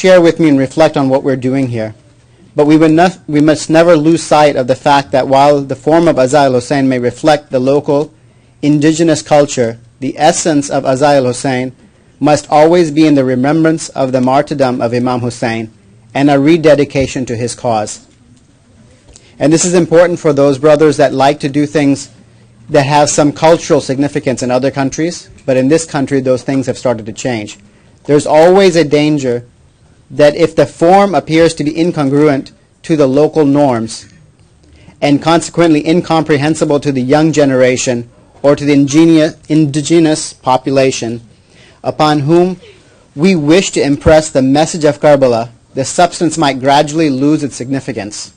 share with me and reflect on what we're doing here. But we must never lose sight of the fact that while the form of Aza al-Hussain may reflect the local indigenous culture, the essence of Aza al-Hussain must always be in the remembrance of the martyrdom of Imam Hussain and a rededication to his cause. And this is important for those brothers that like to do things that have some cultural significance in other countries, but in this country those things have started to change. There's always a danger that if the form appears to be incongruent to the local norms and consequently incomprehensible to the young generation or to the indigenous population upon whom we wish to impress the message of Karbala, the substance might gradually lose its significance.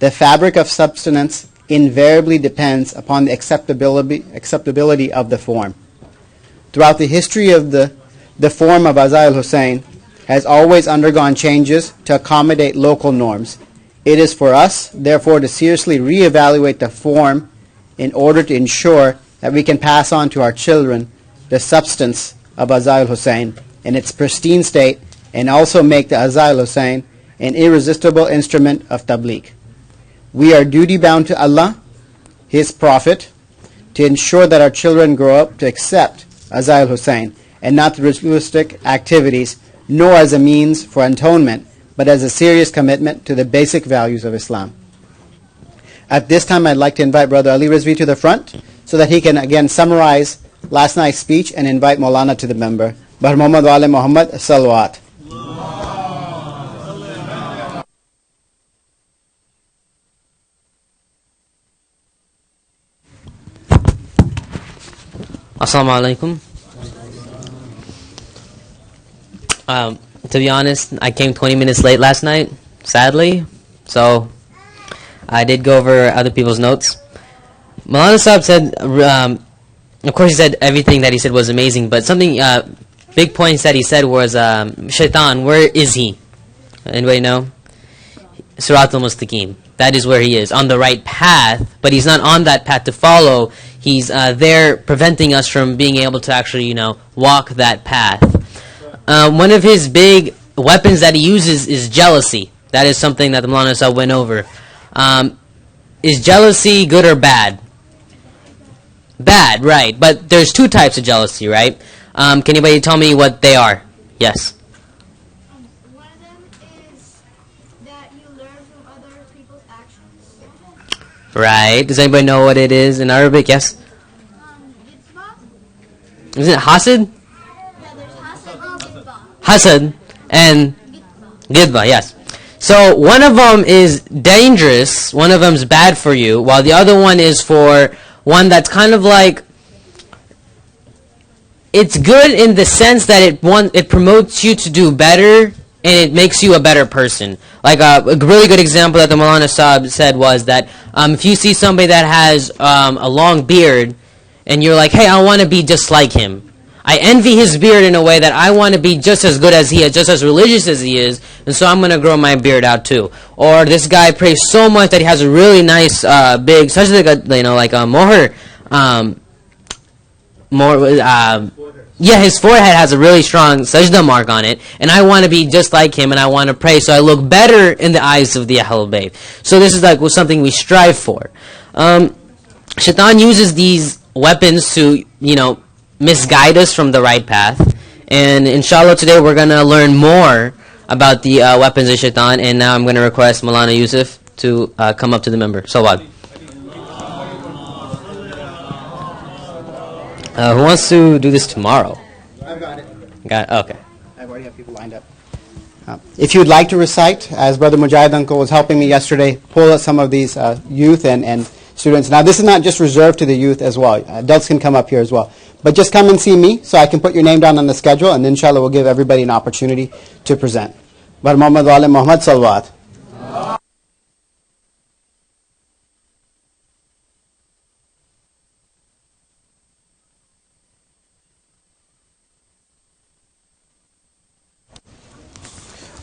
The fabric of substance invariably depends upon the acceptability of the form. Throughout the history of the form of Aza al-Hussain has always undergone changes to accommodate local norms. It is for us, therefore, to seriously reevaluate the form in order to ensure that we can pass on to our children the substance of Aza al-Hussain in its pristine state and also make the Aza al-Hussain an irresistible instrument of tabligh. We are duty-bound to Allah, His Prophet, to ensure that our children grow up to accept Aza al-Hussain and not the ritualistic activities, nor as a means for atonement, but as a serious commitment to the basic values of Islam. At this time, I'd like to invite Brother Ali Rizvi to the front so that he can again summarize last night's speech and invite Maulana to the member. Bar Muhammad wa Ali Muhammad, salawat. Assalamu alaikum. To be honest, I came 20 minutes late last night, sadly, so I did go over other people's notes. Maulana Sahib said, of course he said everything that he said was amazing, but something, big points that he said was, Shaitan, where is he? Anybody know? Sirat al-Mustaqim. That is where he is, on the right path, but he's not on that path to follow. He's there preventing us from being able to actually, walk that path. One of his big weapons that he uses is jealousy. That is something that the Maulana Sahib went over. Is jealousy good or bad? Bad, right. But there's two types of jealousy, right? Can anybody tell me what they are? Yes. One of them is that you learn from other people's actions. Right. Does anybody know what it is in Arabic? Yes? Gitba? Isn't it hasad? Yeah, there's hasad and gitba. Hasad and Gitba. gidba, yes. So one of them is dangerous, one of them is bad for you, while the other one is for one that's kind of like, it's good in the sense that it promotes you to do better and it makes you a better person. Like a really good example that the Maulana Sahib said was that if you see somebody that has a long beard and you're like, hey, I want to be just like him. I envy his beard in a way that I want to be just as good as he is, just as religious as he is, and so I'm going to grow my beard out too. Or this guy prays so much that he has a really nice big, such like a mohr, his forehead has a really strong sajda mark on it, and I want to be just like him, and I want to pray so I look better in the eyes of the Ahlul Bayt. So this is like something we strive for. Shaitan uses these weapons to, misguide us from the right path. And inshallah today we're going to learn more about the weapons of Shaitan. And now I'm going to request Maulana Yusuf to come up to the member. Salawat. Who wants to do this tomorrow? I've got it. Got it? Okay. I've already have people lined up. If you'd like to recite, as Brother Mujahid Uncle was helping me yesterday, pull out some of these youth and students. Now this is not just reserved to the youth as well. Adults can come up here as well. But just come and see me so I can put your name down on the schedule, and inshallah we'll give everybody an opportunity to present. Bar Muhammad wa Ali Muhammad, salawat.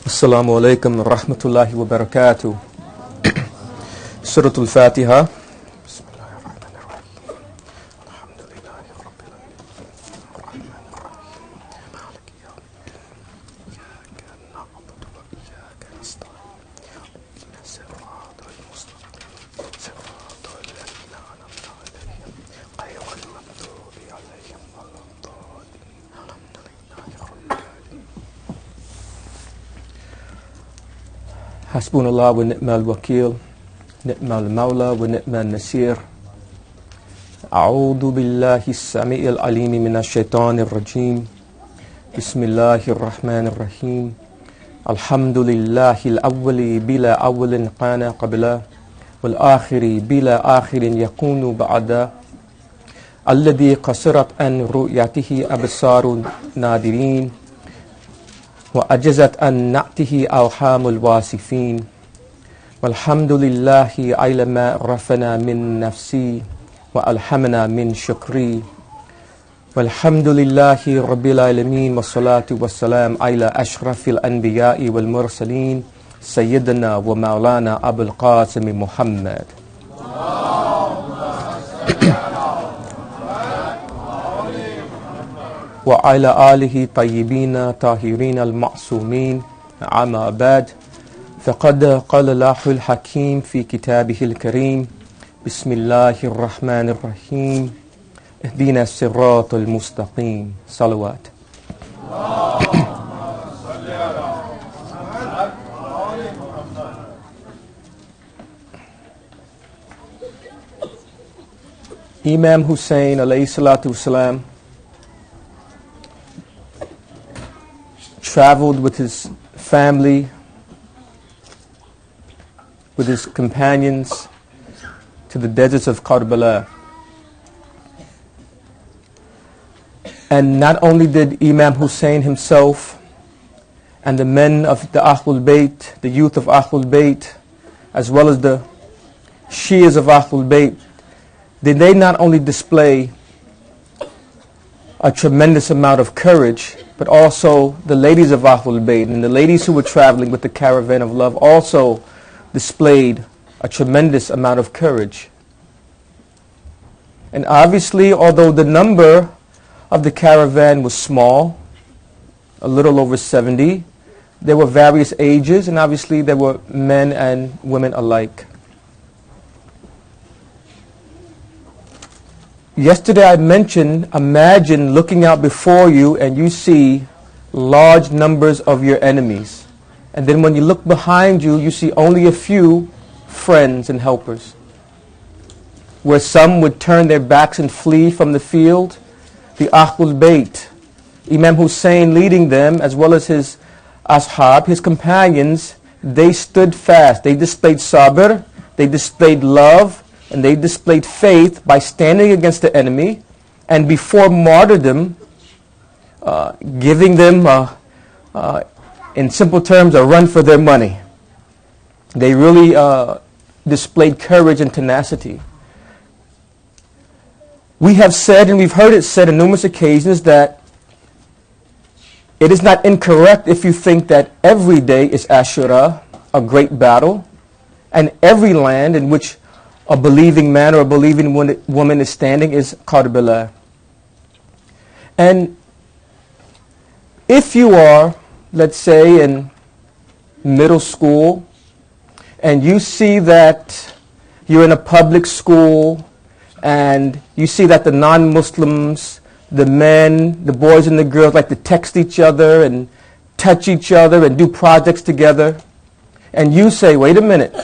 Assalamu alaikum wa rahmatullahi wa barakatuh. Surah Al-Fatiha. Hasbunallah wa ni'mal wakil, ni'mal mawla wa ni'mal nasir. A'udhu billahi as-sami'il alimi minash shaitanir rajim. Bismillahir rahmanir rahim. Alhamdulillahi al-awwali bila awwalin qana qabla wal akhiri bila akhirin yakunu ba'da. Alladhi qasirat an ru'yatihi absarun nadirin wa ajazat an na'tihi awhamul wasifin. Walhamdulillahi ala ma rafana min nafsi wa alhamna min shukri. Walhamdulillahi rabbil alamin wa salatu wa salam ala ashrafil anbiya'i wal mursaleen sayyidina wa maulana Abul Qasim Muhammad wa ala alihi tayyibina tahirin al-ma'sumin. Amma ba'd, faqad qala Allahul Hakim fi kitabihil kareem. Bismillahir rahmanir rahim. Ihdina as-siratal mustaqim. Salawat. Imam Hussain alayhi salatu wasalam traveled with his family, with his companions, to the deserts of Karbala. And not only did Imam Hussain himself and the men of the Ahlul Bayt, the youth of Ahlul Bayt, as well as the Shias of Ahlul Bayt, did they not only display a tremendous amount of courage, but also the ladies of Ahlul Bayt and the ladies who were traveling with the caravan of love also displayed a tremendous amount of courage. And obviously, although the number of the caravan was small, a little over 70, there were various ages, and obviously there were men and women alike. Yesterday I mentioned, imagine looking out before you and you see large numbers of your enemies. And then when you look behind you, you see only a few friends and helpers. Where some would turn their backs and flee from the field, the Ahlul Bayt, Imam Hussain leading them, as well as his ashab, his companions, they stood fast. They displayed sabr, they displayed love, and they displayed faith by standing against the enemy, and before martyrdom, giving them, in simple terms, a run for their money. They really displayed courage and tenacity. We have said, and we've heard it said on numerous occasions, that it is not incorrect if you think that every day is Ashura, a great battle, and every land in which a believing man or a believing woman is standing is Karbala. And if you are, let's say, in middle school, and you see that you're in a public school, and you see that the non-Muslims, the men, the boys and the girls like to text each other and touch each other and do projects together, and you say, wait a minute,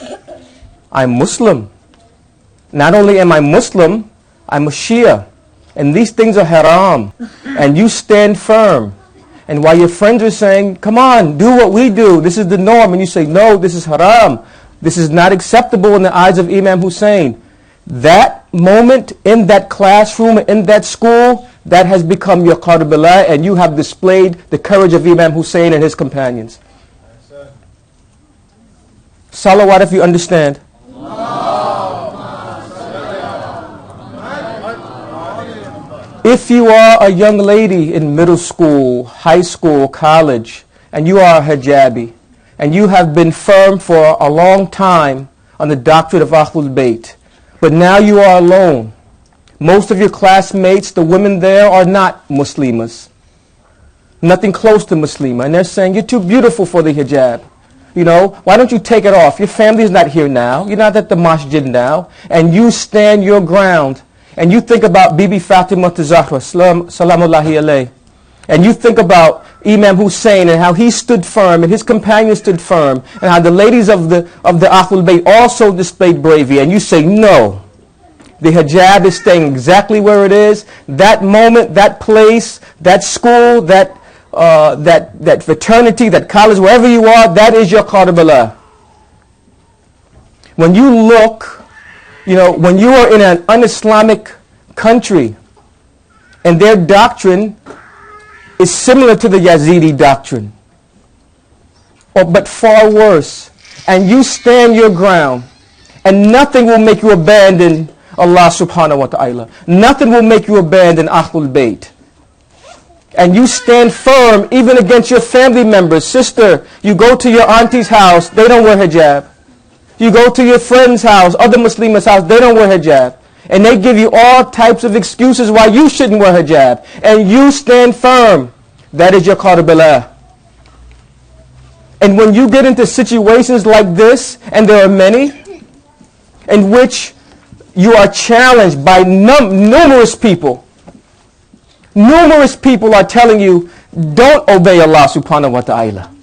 I'm Muslim. Not only am I Muslim, I'm a Shia. And these things are haram. And you stand firm. And while your friends are saying, come on, do what we do, this is the norm, and you say, no, this is haram. This is not acceptable in the eyes of Imam Hussain. That moment in that classroom, in that school, that has become your Karbala, and you have displayed the courage of Imam Hussain and his companions. Salawat if you understand. If you are a young lady in middle school, high school, college, and you are a hijabi, and you have been firm for a long time on the doctrine of Ahlul Bayt, but now you are alone. Most of your classmates, the women there, are not Muslimas. Nothing close to Muslima. And they're saying, you're too beautiful for the hijab. You know, why don't you take it off? Your family is not here now. You're not at the masjid now. And you stand your ground. And you think about Bibi Fatima Zahra, salamullahi alayh. And you think about Imam Hussain and how he stood firm and his companions stood firm, and how the ladies of the Ahlul Bayt also displayed bravery, and you say, no, the hijab is staying exactly where it is. That moment, that place, that school, that fraternity, that college, wherever you are, that is your Karbala. When you look, when you are in an un-Islamic country and their doctrine is similar to the Yazidi doctrine, but far worse, and you stand your ground, and nothing will make you abandon Allah subhanahu wa ta'ala. Nothing will make you abandon Ahlul Bayt. And you stand firm even against your family members. Sister, you go to your auntie's house, they don't wear hijab. You go to your friend's house, other Muslims' house, they don't wear hijab. And they give you all types of excuses why you shouldn't wear hijab. And you stand firm. That is your Karbala. And when you get into situations like this, and there are many, in which you are challenged by numerous people. Numerous people are telling you, don't obey Allah subhanahu wa ta'ala.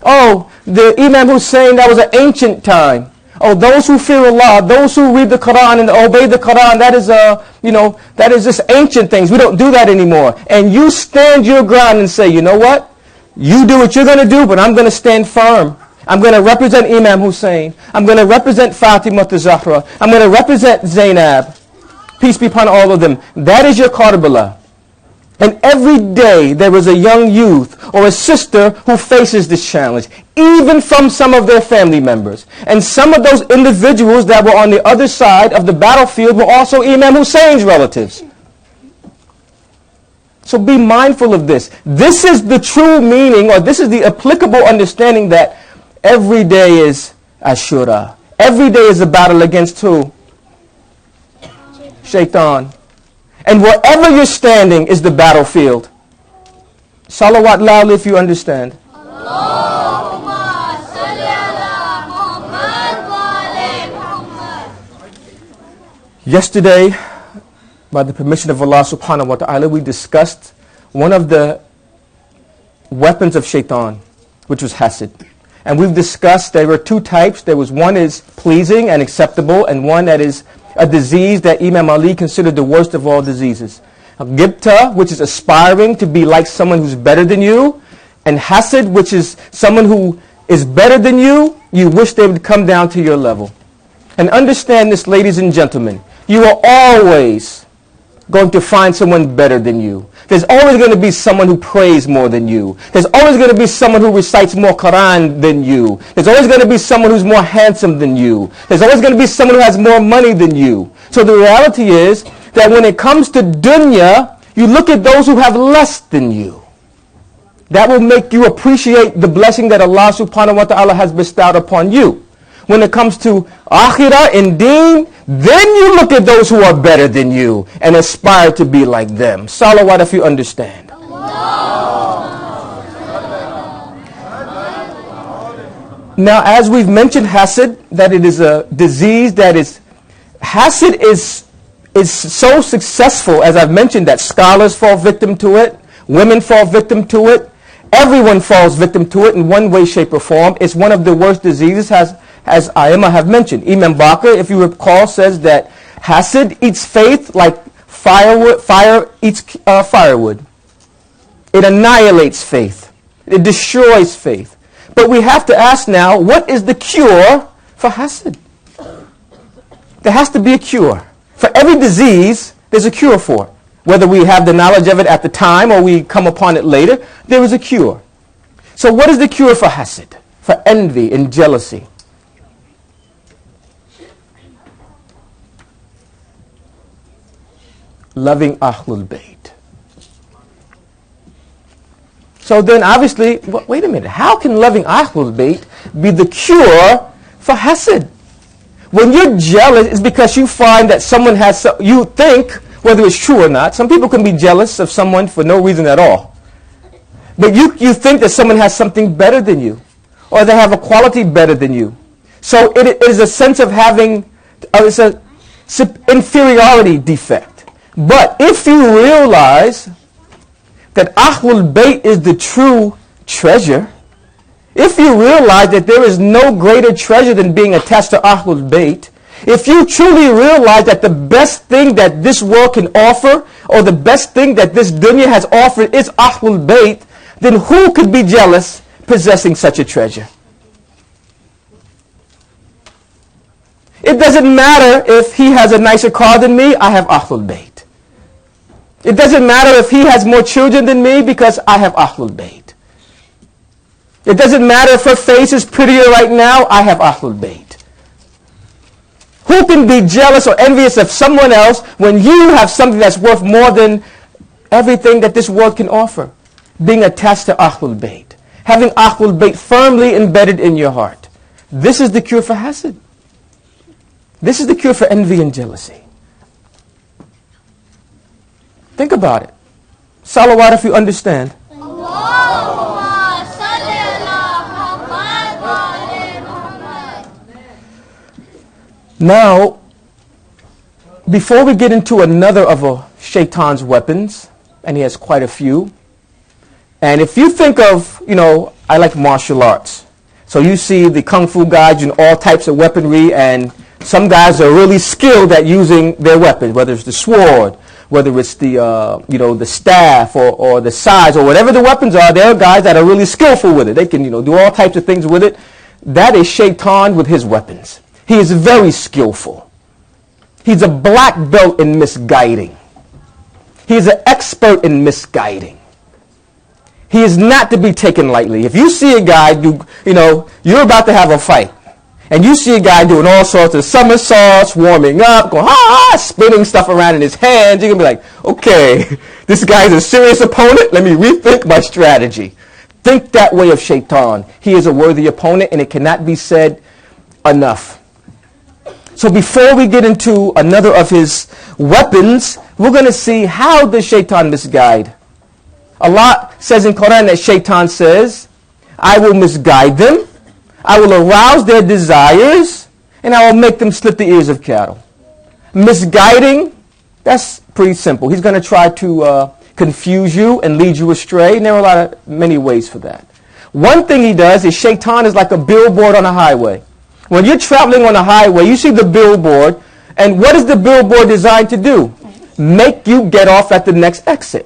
Oh, the Imam Hussain, that was an ancient time. Oh, those who fear Allah, those who read the Quran and obey the Quran, that is just ancient things. We don't do that anymore. And you stand your ground and say, you know what? You do what you're going to do, but I'm going to stand firm. I'm going to represent Imam Hussain. I'm going to represent Fatima Zahra. I'm going to represent Zainab. Peace be upon all of them. That is your Karbala. And every day there is a young youth or a sister who faces this challenge, even from some of their family members. And some of those individuals that were on the other side of the battlefield were also Imam Hussein's relatives. So be mindful of this. This is the true meaning, or this is the applicable understanding, that every day is Ashura. Every day is a battle against who? Shaitan. And wherever you're standing is the battlefield. Salawat loudly if you understand. Yesterday, by the permission of Allah subhanahu wa ta'ala, we discussed one of the weapons of Shaitan, which was hasad. And we've discussed there were two types. There was one is pleasing and acceptable, and one that is a disease that Imam Ali considered the worst of all diseases. Gibta, which is aspiring to be like someone who's better than you, and hasad, which is someone who is better than you, you wish they would come down to your level. And understand this, ladies and gentlemen, you are always going to find someone better than you. There's always going to be someone who prays more than you. There's always going to be someone who recites more Quran than you. There's always going to be someone who's more handsome than you. There's always going to be someone who has more money than you. So the reality is that when it comes to dunya, you look at those who have less than you. That will make you appreciate the blessing that Allah subhanahu wa ta'ala has bestowed upon you. When it comes to akhirah and deen, then you look at those who are better than you and aspire to be like them. Salawat if you understand. Now, as we've mentioned hasad, that it is a disease that is, hasad is so successful, as I've mentioned, that scholars fall victim to it, women fall victim to it, everyone falls victim to it in one way, shape, or form. It's one of the worst diseases, as Aima have mentioned. Imam Bakr, if you recall, says that hasad eats faith like fire eats firewood. It annihilates faith. It destroys faith. But we have to ask now, what is the cure for hasad? There has to be a cure. For every disease, there's a cure for it. Whether we have the knowledge of it at the time or we come upon it later, there is a cure. So what is the cure for hasad? For envy and jealousy? Loving Ahlul Bayt. So then obviously, wait a minute, how can loving Ahlul Bayt be the cure for hasad? When you're jealous, it's because you find that someone has, you think, whether it's true or not, some people can be jealous of someone for no reason at all. But you think that someone has something better than you, or they have a quality better than you. So it is a sense of having, it's an inferiority defect. But if you realize that Ahlul Bayt is the true treasure, if you realize that there is no greater treasure than being attached to Ahlul Bayt, if you truly realize that the best thing that this world can offer, or the best thing that this dunya has offered is Ahlul Bayt, then who could be jealous possessing such a treasure? It doesn't matter if he has a nicer car than me, I have Ahlul Bayt. It doesn't matter if he has more children than me because I have Ahlul Bayt. It doesn't matter if her face is prettier right now, I have Ahlul Bayt. Who can be jealous or envious of someone else when you have something that's worth more than everything that this world can offer? Being attached to Ahlul Bayt. Having Ahlul Bayt firmly embedded in your heart. This is the cure for hasad. This is the cure for envy and jealousy. Think about it. Salawat if you understand. Now, before we get into another of Shaitan's weapons, and he has quite a few, and if you think of, I like martial arts. So you see the Kung Fu guys and all types of weaponry, and some guys are really skilled at using their weapons, whether it's the sword, whether it's the, the staff or the size or whatever the weapons are. There are guys that are really skillful with it. They can, do all types of things with it. That is Shaitan with his weapons. He is very skillful. He's a black belt in misguiding. He's an expert in misguiding. He is not to be taken lightly. If you see a guy you're about to have a fight, and you see a guy doing all sorts of somersaults, warming up, going, spinning stuff around in his hands, you're going to be like, okay, this guy's a serious opponent. Let me rethink my strategy. Think that way of Shaitan. He is a worthy opponent, and it cannot be said enough. So before we get into another of his weapons, we're going to see how does Shaitan misguide. Allah says in Quran that Shaitan says, I will misguide them, I will arouse their desires, and I will make them slit the ears of cattle. Misguiding, that's pretty simple. He's going to try to confuse you and lead you astray, and there are many ways for that. One thing he does is Shaitan is like a billboard on a highway. When you're traveling on a highway, you see the billboard, and what is the billboard designed to do? Make you get off at the next exit.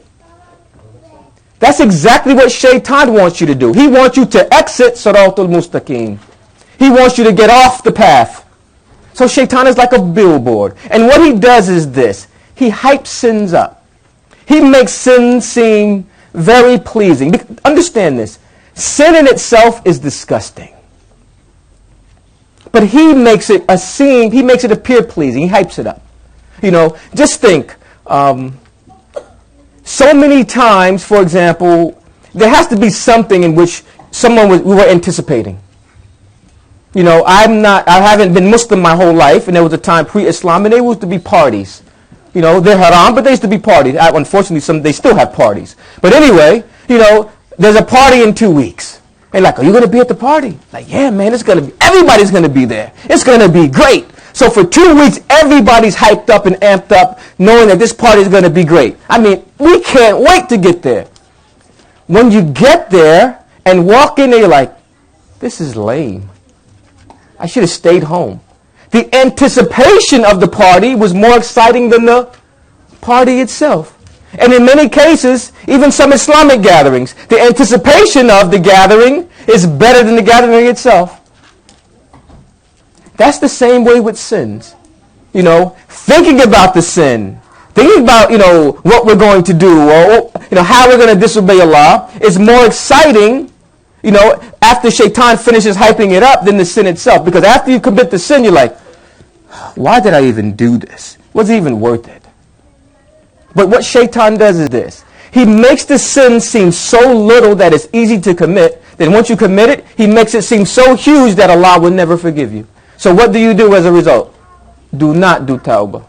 That's exactly what Shaitan wants you to do. He wants you to exit Siratul Mustaqim. He wants you to get off the path. So Shaitan is like a billboard. And what he does is this. He hypes sins up. He makes sin seem very pleasing. Understand this. Sin in itself is disgusting. But he makes it appear pleasing. He hypes it up. Just think. So many times, for example, there has to be something in which we were anticipating. I haven't been Muslim my whole life, and there was a time pre-Islam, and there used to be parties. They're haram, but there used to be parties. Unfortunately, they still have parties. But anyway, there's a party in 2 weeks. And are you going to be at the party? Yeah, man, everybody's going to be there. It's going to be great. So for 2 weeks, everybody's hyped up and amped up, knowing that this party is going to be great. We can't wait to get there. When you get there and walk in there, you're like, this is lame. I should have stayed home. The anticipation of the party was more exciting than the party itself. And in many cases, even some Islamic gatherings, the anticipation of the gathering is better than the gathering itself. That's the same way with sins. Thinking about the sin, thinking about, what we're going to do, or, how we're going to disobey Allah is more exciting, after Shaitan finishes hyping it up than the sin itself. Because after you commit the sin, you're like, why did I even do this? Was it even worth it? But what Shaitan does is this. He makes the sin seem so little that it's easy to commit. Then once you commit it, he makes it seem so huge that Allah will never forgive you. So what do you do as a result? Do not do tawbah.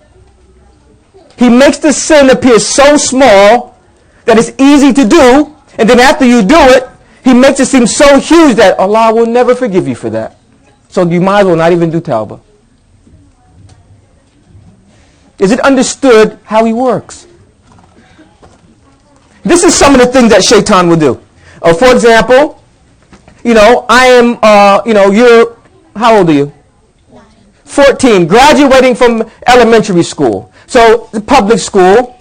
He makes the sin appear so small that it's easy to do. And then after you do it, he makes it seem so huge that Allah will never forgive you for that. So you might as well not even do tawbah. Is it understood how he works? This is some of the things that shaitan will do. For example, I am, you're, how old are you? 14, graduating from elementary school. So, public school,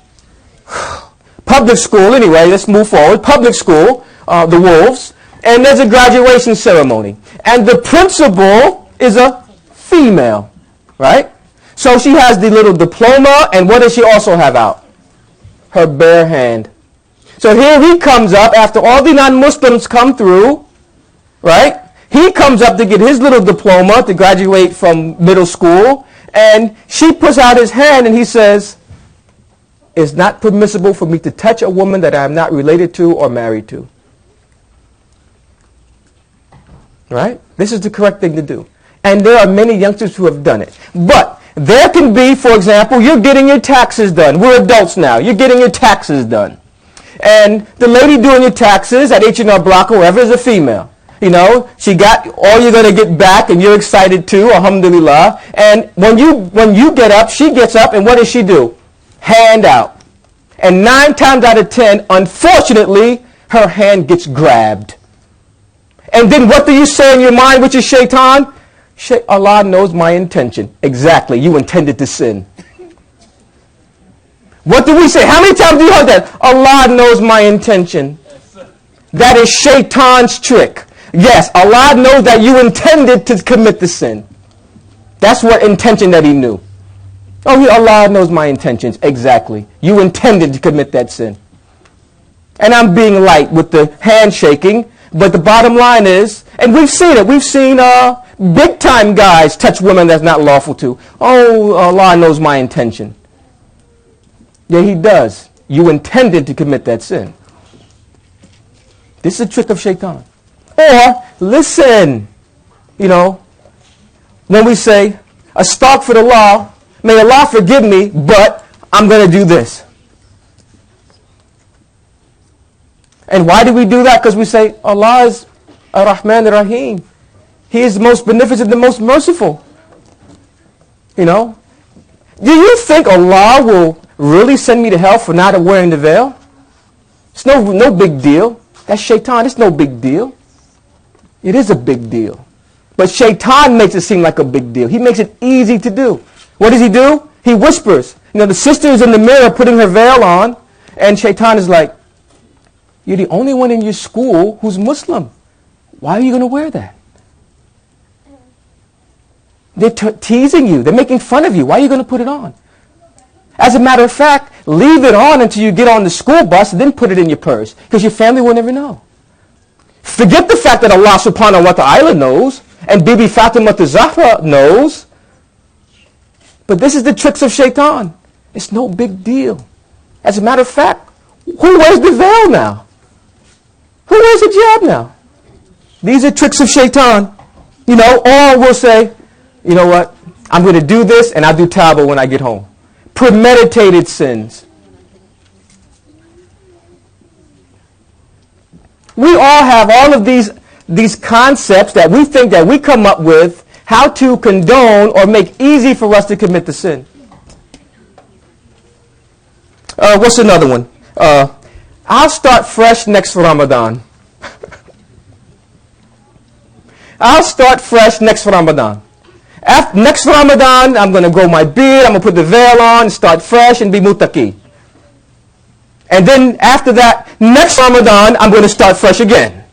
anyway, let's move forward. Public school, the Wolves, and there's a graduation ceremony. And the principal is a female, right? So she has the little diploma, and what does she also have out? Her bare hand. So here he comes up after all the non-Muslims come through, right? He comes up to get his little diploma to graduate from middle school, and she puts out his hand and he says, it's not permissible for me to touch a woman that I am not related to or married to. Right? This is the correct thing to do. And there are many youngsters who have done it. But there can be, for example, you're getting your taxes done. We're adults now. You're getting your taxes done. And the lady doing your taxes at H&R Block or wherever is a female. She got all you're going to get back and you're excited too, alhamdulillah. And when you get up, she gets up, and what does she do? Hand out. And 9 times out of 10, unfortunately, her hand gets grabbed. And then what do you say in your mind, which is shaitan? Allah knows my intention. Exactly. You intended to sin. What do we say? How many times do you heard that? Allah knows my intention. That is shaitan's trick. Yes, Allah knows that you intended to commit the sin. That's what intention that he knew. Oh, Allah knows my intentions. Exactly. You intended to commit that sin. And I'm being light with the handshaking, but the bottom line is, and we've seen it. We've seen big time guys touch women that's not lawful to. Oh, Allah knows my intention. Yeah, he does. You intended to commit that sin. This is a trick of shaitan. Or, listen, when we say, astaghfirullah, may Allah forgive me, but I'm going to do this. And why do we do that? Because we say, Allah is Ar-Rahman Ar-Rahim. He is the most beneficent, the most merciful. Do you think Allah will really send me to hell for not wearing the veil? It's no big deal. That's shaitan. It's no big deal. It is a big deal. But shaitan makes it seem like a big deal. He makes it easy to do. What does he do? He whispers. The sister is in the mirror putting her veil on, and shaitan is like, you're the only one in your school who's Muslim. Why are you going to wear that? They're teasing you. They're making fun of you. Why are you going to put it on? As a matter of fact, leave it on until you get on the school bus and then put it in your purse, because your family will never know. Forget the fact that Allah subhanahu wa ta'ala knows and Bibi Fatima Zahra knows. But this is the tricks of shaitan. It's no big deal. As a matter of fact, who wears the veil now? Who wears a hijab now? These are tricks of shaitan. Or we'll say, you know what? I'm going to do this and I'll do tawbah when I get home. Premeditated sins. We all have all of these concepts that we think that we come up with how to condone or make easy for us to commit the sin. What's another one? I'll start fresh next Ramadan. I'll start fresh next Ramadan. Next Ramadan, I'm going to grow my beard, I'm going to put the veil on, start fresh and be muttaqi. And then after that, next Ramadan, I'm going to start fresh again.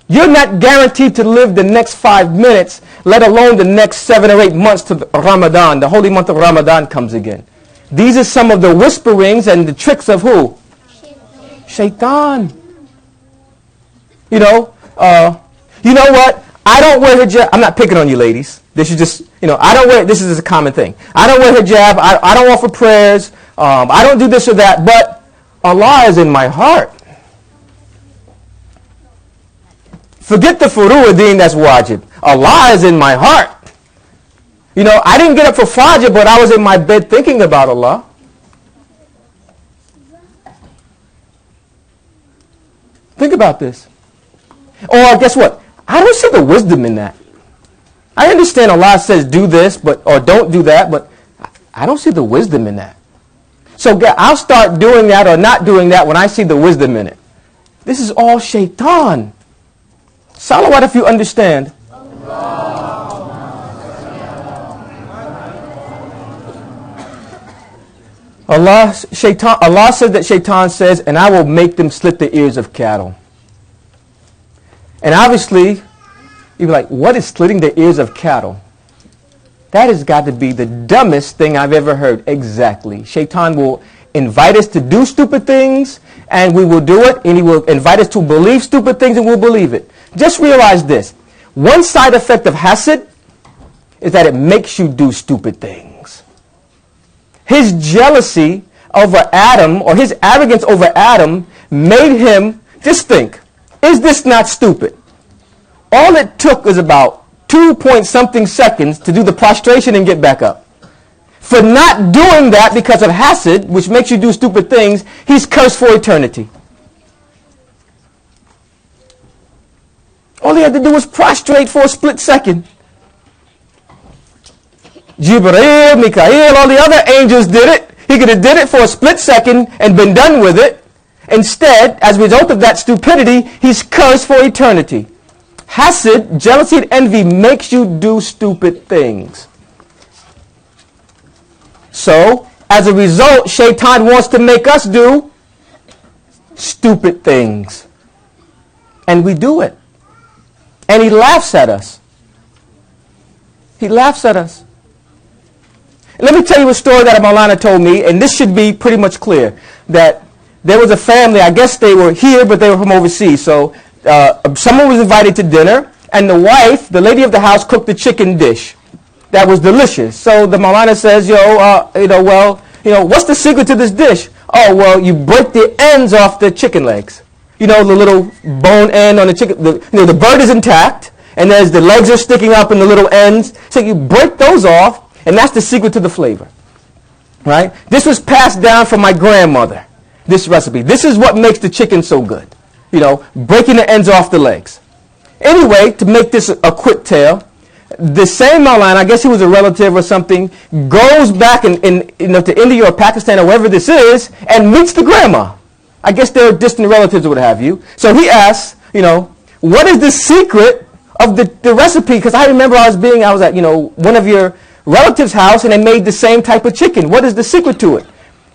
You're not guaranteed to live the next 5 minutes, let alone the next 7 or 8 months to Ramadan. The holy month of Ramadan comes again. These are some of the whisperings and the tricks of who? Shaitan. You know what? I don't wear hijab. I'm not picking on you ladies. This is just, I don't wear, this is a common thing. I don't wear hijab. I don't offer prayers. I don't do this or that. But Allah is in my heart. Forget the furu'uddin that's wajib. Allah is in my heart. I didn't get up for Fajr, but I was in my bed thinking about Allah. Think about this. Or guess what? I don't see the wisdom in that. I understand Allah says do this, or don't do that, but I don't see the wisdom in that. So I'll start doing that or not doing that when I see the wisdom in it. This is all shaitan. Salawat if you understand. Allah said that shaitan says, and I will make them slit the ears of cattle. And obviously, you'd be like, what is slitting the ears of cattle? That has got to be the dumbest thing I've ever heard. Exactly. Shaitan will invite us to do stupid things, and we will do it, and he will invite us to believe stupid things, and we'll believe it. Just realize this. One side effect of hasad is that it makes you do stupid things. His jealousy over Adam, or his arrogance over Adam, made him, just think, is this not stupid? All it took was about 2-point-something seconds to do the prostration and get back up. For not doing that because of hasad, which makes you do stupid things, he's cursed for eternity. All he had to do was prostrate for a split second. Jibreel, Mikael, all the other angels did it. He could have did it for a split second and been done with it. Instead, as a result of that stupidity, he's cursed for eternity. Hasad, jealousy, and envy makes you do stupid things. So, as a result, shaitan wants to make us do stupid things. And we do it. And he laughs at us. He laughs at us. Let me tell you a story that Maulana told me, and this should be pretty much clear, that there was a family, I guess they were here, but they were from overseas. So someone was invited to dinner, and the wife, the lady of the house, cooked the chicken dish. That was delicious. So the Maulana says, what's the secret to this dish? Oh, well, you break the ends off the chicken legs. You know, the little bone end on the chicken, the bird is intact, and the legs are sticking up in the little ends. So you break those off, and that's the secret to the flavor. Right? This was passed down from my grandmother, this recipe. This is what makes the chicken so good. You know, breaking the ends off the legs. Anyway, to make this a quick tale, the same Maulana, I guess he was a relative or something, goes back to India or Pakistan or wherever this is, and meets the grandma. I guess they're distant relatives or what have you. So he asks, what is the secret of the recipe? Because I remember I was at, one of your relative's house, and they made the same type of chicken. What is the secret to it?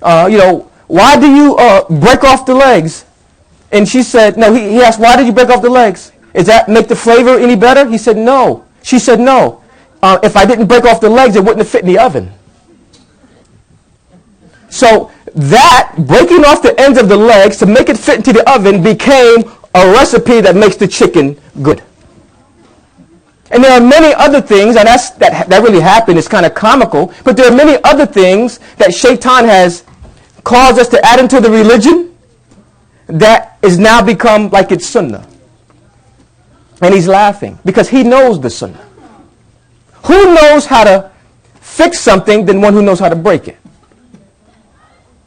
Why do you break off the legs? And she said, no, he asked, why did you break off the legs? Does that make the flavor any better? He said, no. She said, no. If I didn't break off the legs, it wouldn't have fit in the oven. So that, breaking off the ends of the legs to make it fit into the oven, became a recipe that makes the chicken good. And there are many other things, and that really happened. It's kind of comical, but there are many other things that shaitan has caused us to add into the religion that is now become like it's sunnah. And he's laughing because he knows the sunnah. Who knows how to fix something than one who knows how to break it?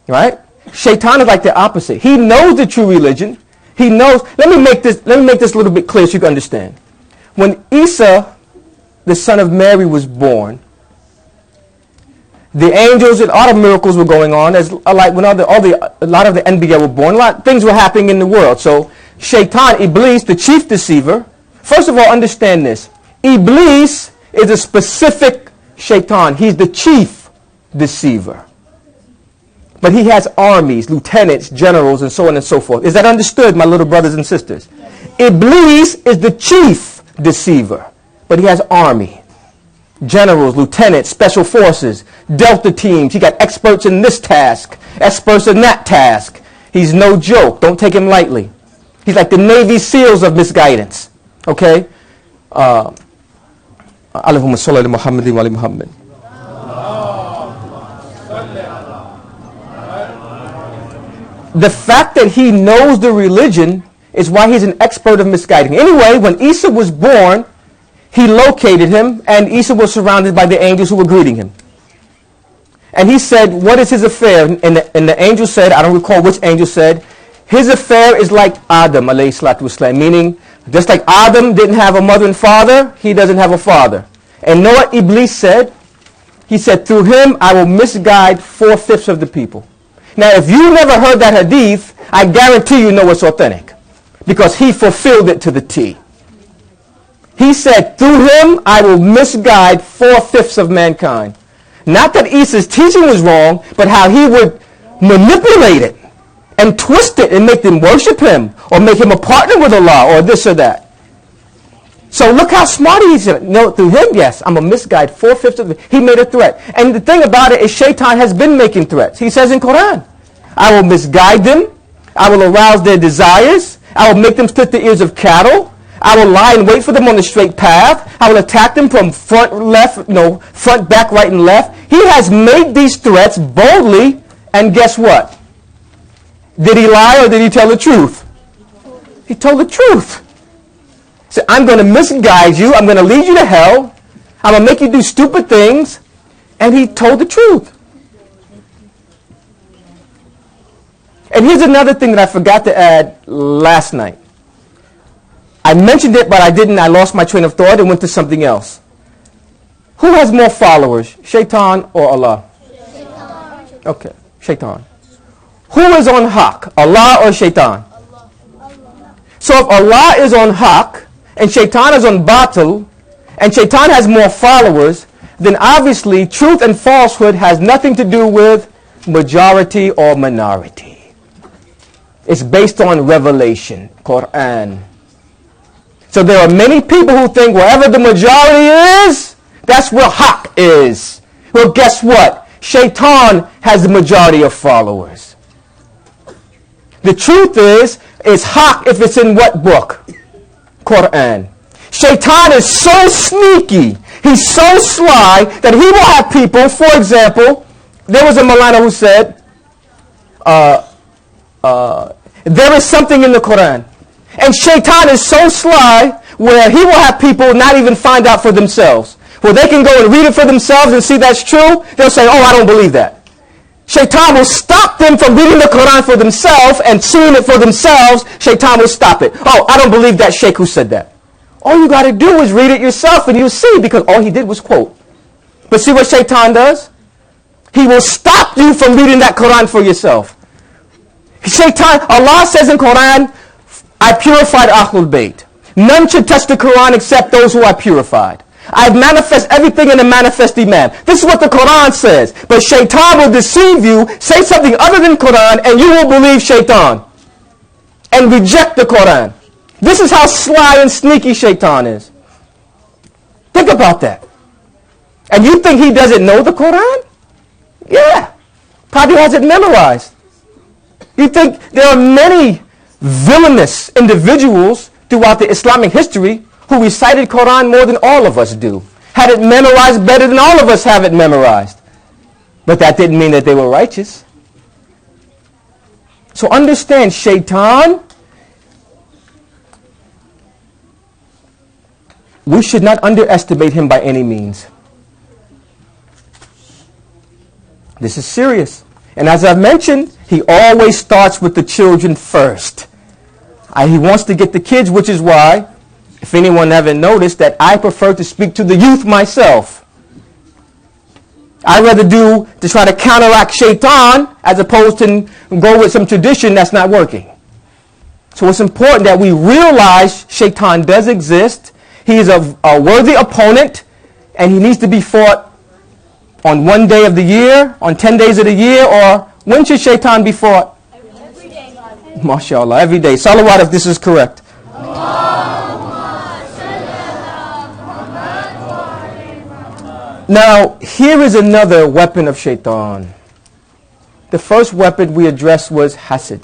Right? Shaitan is like the opposite. He knows the true religion. He knows. Let me make this a little bit clear so you can understand. When Isa, the son of Mary, was born, the angels and all the miracles were going on. As like when a lot of the Anbiya were born, a lot of things were happening in the world. So Shaitan, Iblis, the chief deceiver. First of all, understand this. Iblis is a specific Shaitan. He's the chief deceiver. But he has armies, lieutenants, generals, and so on and so forth. Is that understood, my little brothers and sisters? Iblis is the chief deceiver, but he has army, generals, lieutenants, special forces, Delta teams. He got experts in this task, experts in that task. He's no joke. Don't take him lightly. He's like the Navy SEALs of misguidance. Okay? Allahumma salli ala Muhammadin wa ali Muhammad. The fact that he knows the religion is why he's an expert of misguiding. Anyway, when Isa was born, he located him, and Isa was surrounded by the angels who were greeting him. And he said, what is his affair? And the angel said, I don't recall which angel said, his affair is like Adam, alayhi salatu wasalam, meaning just like Adam didn't have a mother and father, he doesn't have a father. And know what Iblis said? He said, through him I will misguide 4/5 of the people. Now, if you never heard that hadith, I guarantee you know it's authentic, because he fulfilled it to the T. He said, through him, I will misguide 4/5 of mankind. Not that Isa's teaching was wrong, but how he would manipulate it and twist it and make them worship him or make him a partner with Allah or this or that. So look how smart he is. No, through him, yes, I'm a misguide 4/5 of it. He made a threat. And the thing about it is Shaitan has been making threats. He says in Quran, I will misguide them. I will arouse their desires. I will make them split the ears of cattle. I will lie and wait for them on the straight path. I will attack them from front, left, front, back, right, and left. He has made these threats boldly, and guess what? Did he lie or did he tell the truth? He told the truth. He said, I'm going to misguide you. I'm going to lead you to hell. I'm going to make you do stupid things. And he told the truth. And here's another thing that I forgot to add last night. I mentioned it, but I didn't. I lost my train of thought and went to something else. Who has more followers, Shaitan or Allah? Shaitan. Okay, Shaitan. Who is on haq, Allah or Shaitan? Allah. So if Allah is on haq and Shaitan is on batil, and Shaitan has more followers, then obviously truth and falsehood has nothing to do with majority or minority. It's based on revelation, Quran. So there are many people who think wherever the majority is, that's where haq is. Well, guess what? Shaitan has the majority of followers. The truth is haq if it's in what book? Quran. Shaitan is so sneaky, he's so sly, that he will have people, for example, there was a Malana who said, there is something in the Quran. And Shaitan is so sly where he will have people not even find out for themselves. Where they can go and read it for themselves and see that's true, they'll say, oh, I don't believe that. Shaitan will stop them from reading the Quran for themselves and seeing it for themselves. Shaitan will stop it. Oh, I don't believe that Sheikh who said that. All you got to do is read it yourself and you'll see, because all he did was quote. But see what Shaitan does? He will stop you from reading that Quran for yourself. Shaitan, Allah says in Quran, I purified Ahlul Bayt. None should touch the Quran except those who are purified. I've manifest everything in a manifest Imam. This is what the Quran says. But Shaitan will deceive you, say something other than Quran, and you will believe Shaitan and reject the Quran. This is how sly and sneaky Shaitan is. Think about that. And you think he doesn't know the Quran? Yeah. Probably has it memorized. You think there are many villainous individuals throughout the Islamic history who recited Quran more than all of us do, had it memorized better than all of us have it memorized. But that didn't mean that they were righteous. So understand, Shaitan, we should not underestimate him by any means. This is serious. And as I've mentioned, he always starts with the children first. He wants to get the kids, which is why, if anyone haven't noticed, that I prefer to speak to the youth myself. I'd rather to try to counteract Shaitan as opposed to go with some tradition that's not working. So it's important that we realize Shaitan does exist. He is a worthy opponent, and he needs to be fought on one day of the year, on 10 days of the year, or when should Shaitan be fought? Every day. MashaAllah, every day. Salawat if this is correct. Now, here is another weapon of Shaitan. The first weapon we addressed was hasad.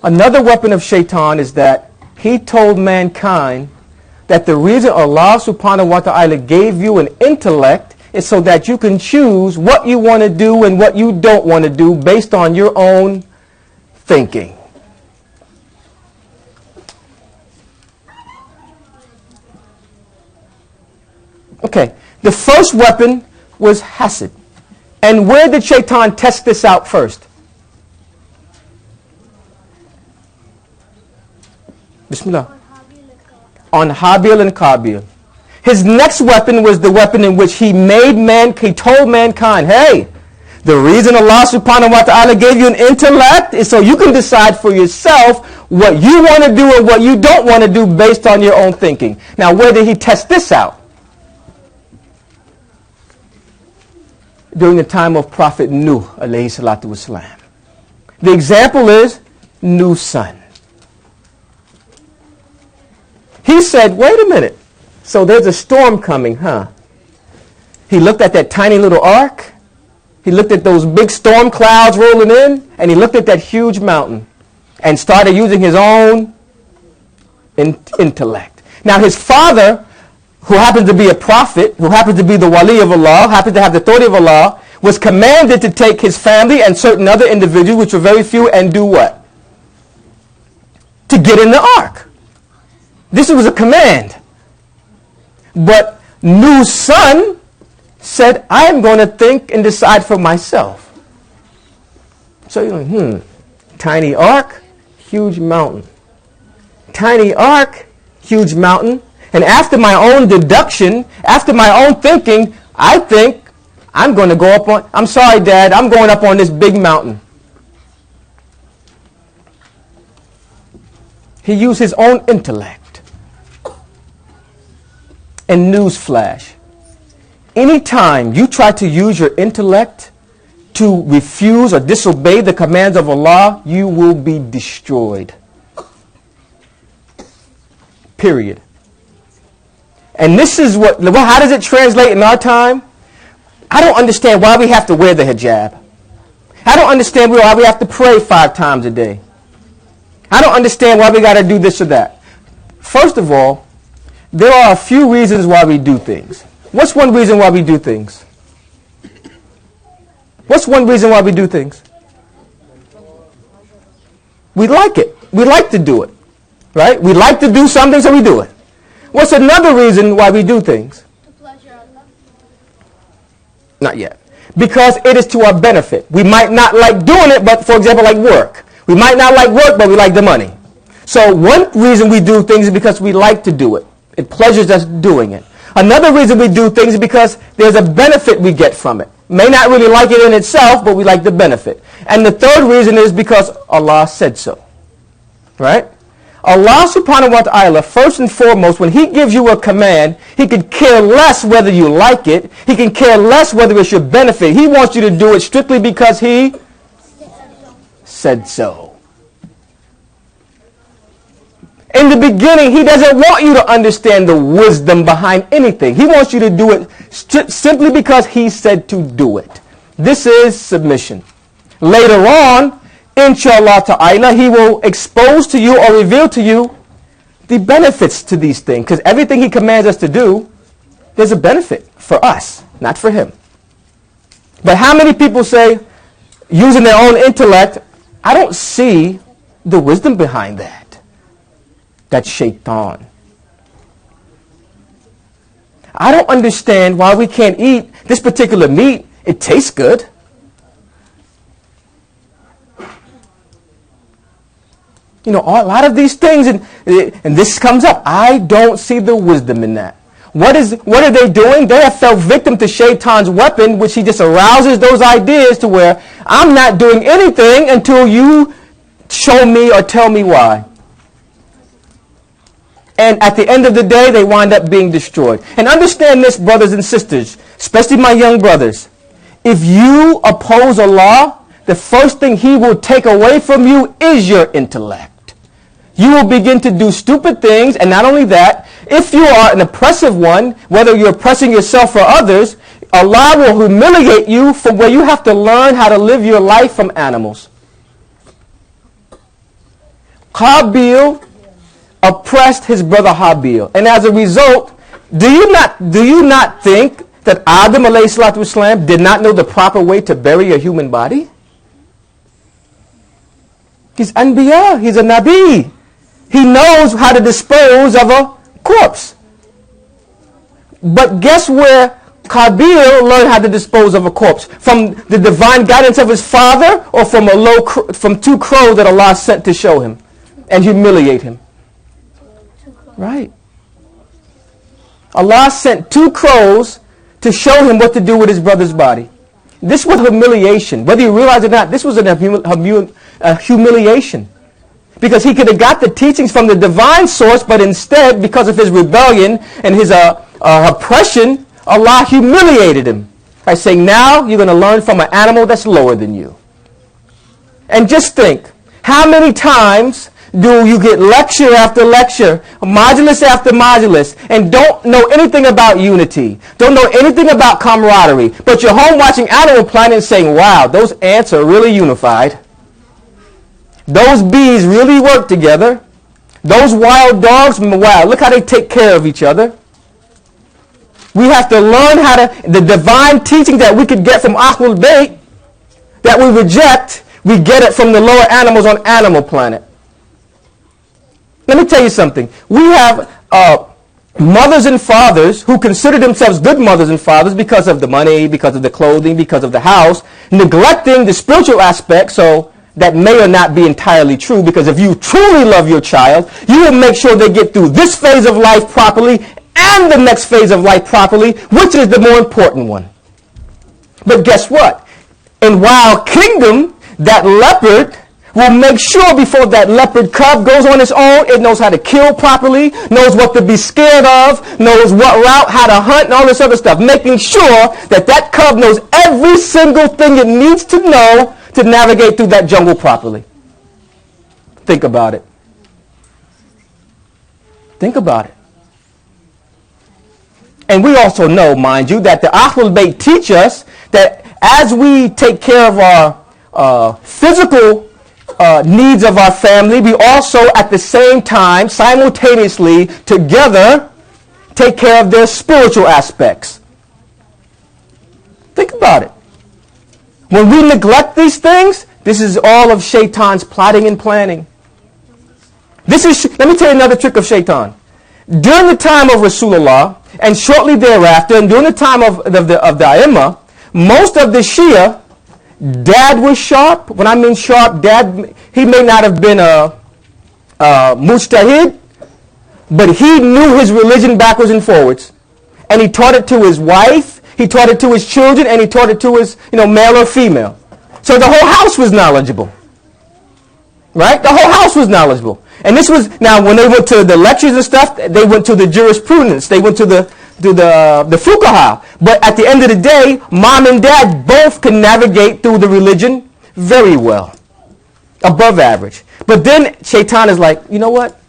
Another weapon of Shaitan is that he told mankind that the reason Allah subhanahu wa ta'ala gave you an intellect is so that you can choose what you want to do and what you don't want to do based on your own thinking. Okay, the first weapon was hasad. And where did Shaitan test this out first? Bismillah. On Habil and Qabil. His next weapon was the weapon in which he told mankind, hey, The reason Allah subhanahu wa ta'ala gave you an intellect is so you can decide for yourself what you want to do and what you don't want to do based on your own thinking. Now, where did he test this out? During the time of Prophet Nuh, alayhi salatu wasalam. The example is Nuh's son. He said, wait a minute. So there's a storm coming, huh? He looked at that tiny little ark. He looked at those big storm clouds rolling in, and he looked at that huge mountain and started using his own intellect. Now his father, who happens to be a prophet, who happens to be the wali of Allah, happens to have the authority of Allah, was commanded to take his family and certain other individuals, which were very few, and do what? To get in the ark. This was a command. But Nuh's son said, I am going to think and decide for myself. So you're like, tiny ark, huge mountain. Tiny ark, huge mountain. And after my own deduction, after my own thinking, I think I'm going to go up on, I'm sorry, Dad, I'm going up on this big mountain. He used his own intellect. And newsflash, anytime you try to use your intellect to refuse or disobey the commands of Allah, you will be destroyed. Period. And this is how does it translate in our time? I don't understand why we have to wear the hijab. I don't understand why we have to pray 5 times a day. I don't understand why we got to do this or that. First of all, there are a few reasons why we do things. What's one reason why we do things? What's one reason why we do things? We like it. We like to do it. Right? We like to do something, so we do it. What's another reason why we do things? To pleasure Allah. Not yet. Because it is to our benefit. We might not like doing it, but for example, like work. We might not like work, but we like the money. So one reason we do things is because we like to do it. It pleasures us doing it. Another reason we do things is because there's a benefit we get from it. May not really like it in itself, but we like the benefit. And the third reason is because Allah said so. Right? Allah subhanahu wa ta'ala, first and foremost, when He gives you a command, He could care less whether you like it. He can care less whether it's your benefit. He wants you to do it strictly because He said so. In the beginning, He doesn't want you to understand the wisdom behind anything. He wants you to do it simply because He said to do it. This is submission. Later on, inshallah ta'ala, He will expose to you or reveal to you the benefits to these things. Because everything He commands us to do, there's a benefit for us, not for Him. But how many people say, using their own intellect, I don't see the wisdom behind that. That's shaitan. I don't understand why we can't eat this particular meat. It tastes good. You know, a lot of these things, and this comes up. I don't see the wisdom in that. What are they doing? They have fell victim to shaitan's weapon, which he just arouses those ideas to where I'm not doing anything until you show me or tell me why. And at the end of the day, they wind up being destroyed. And understand this, brothers and sisters, especially my young brothers. If you oppose Allah, the first thing He will take away from you is your intellect. You will begin to do stupid things, and not only that, if you are an oppressive one, whether you're oppressing yourself or others, Allah will humiliate you from where you have to learn how to live your life from animals. Qabil oppressed his brother Habil, and as a result, do you not think that Adam alayhi salatu wasalam did not know the proper way to bury a human body? He's Anbiya, he's a Nabi. He knows how to dispose of a corpse. But guess where Qabil learned how to dispose of a corpse? From the divine guidance of his father, or from from 2 crows that Allah sent to show him and humiliate him? Right. Allah sent 2 crows to show him what to do with his brother's body. This was humiliation. Whether you realize it or not, this was a humiliation. Because he could have got the teachings from the divine source, but instead, because of his rebellion and his oppression, Allah humiliated him by saying, now you're going to learn from an animal that's lower than you. And just think, how many times do you get lecture after lecture, modulus after modulus, and don't know anything about unity, don't know anything about camaraderie, but you're home watching Animal Planet and saying, wow, those ants are really unified. Those bees really work together. Those wild dogs, wow, look how they take care of each other. We have to learn how to, the divine teaching that we could get from Ahlul Bayt, that we reject, we get it from the lower animals on Animal Planet. Let me tell you something. We have mothers and fathers who consider themselves good mothers and fathers because of the money, because of the clothing, because of the house, neglecting the spiritual aspect, so that may or not be entirely true, because if you truly love your child, you will make sure they get through this phase of life properly and the next phase of life properly, which is the more important one. But guess what? In Wild Kingdom, that leopard will make sure before that leopard cub goes on its own, it knows how to kill properly, knows what to be scared of, knows what route, how to hunt, and all this other stuff, making sure that that cub knows every single thing it needs to know to navigate through that jungle properly. Think about it. Think about it. And we also know, mind you, that the Ahlul Bayt teach us that as we take care of our physical needs of our family, we also at the same time, simultaneously, together, take care of their spiritual aspects. Think about it. When we neglect these things, this is all of Shaitan's plotting and planning. Let me tell you another trick of Shaitan. During the time of Rasulullah, and shortly thereafter, and during the time of the Ai-Imah, most of the Shia, dad was sharp. When I mean sharp, dad, he may not have been a mujtahid, but he knew his religion backwards and forwards. And he taught it to his wife, he taught it to his children, and he taught it to his, male or female. So the whole house was knowledgeable. Right? The whole house was knowledgeable. And this was, now when they went to the lectures and stuff, they went to the jurisprudence, they went to the fuqaha. But at the end of the day, mom and dad both can navigate through the religion very well. Above average. But then Shaitan is like, you know what?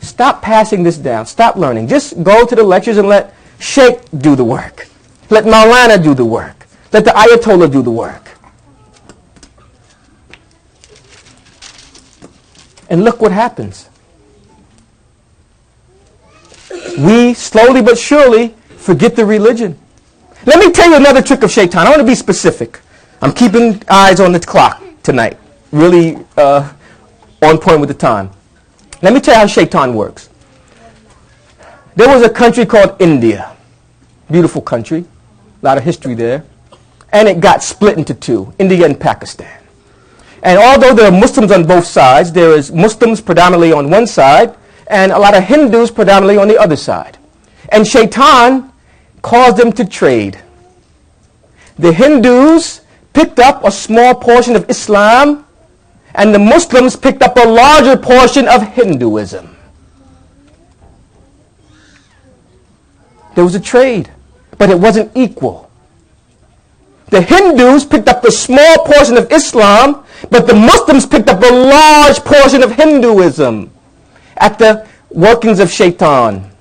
Stop passing this down. Stop learning. Just go to the lectures and let Sheikh do the work. Let Maulana do the work. Let the Ayatollah do the work. And look what happens. We slowly but surely forget the religion. Let me tell you another trick of Shaitan. I want to be specific. I'm keeping eyes on the clock tonight. Really on point with the time. Let me tell you how Shaitan works. There was a country called India. Beautiful country. A lot of history there. And it got split into two. India and Pakistan. And although there are Muslims on both sides, there is Muslims predominantly on one side and a lot of Hindus predominantly on the other side. And Shaitan caused them to trade. The Hindus picked up a small portion of Islam and the Muslims picked up a larger portion of Hinduism. There was a trade, but it wasn't equal. The Hindus picked up a small portion of Islam, but the Muslims picked up a large portion of Hinduism at the workings of Shaitan.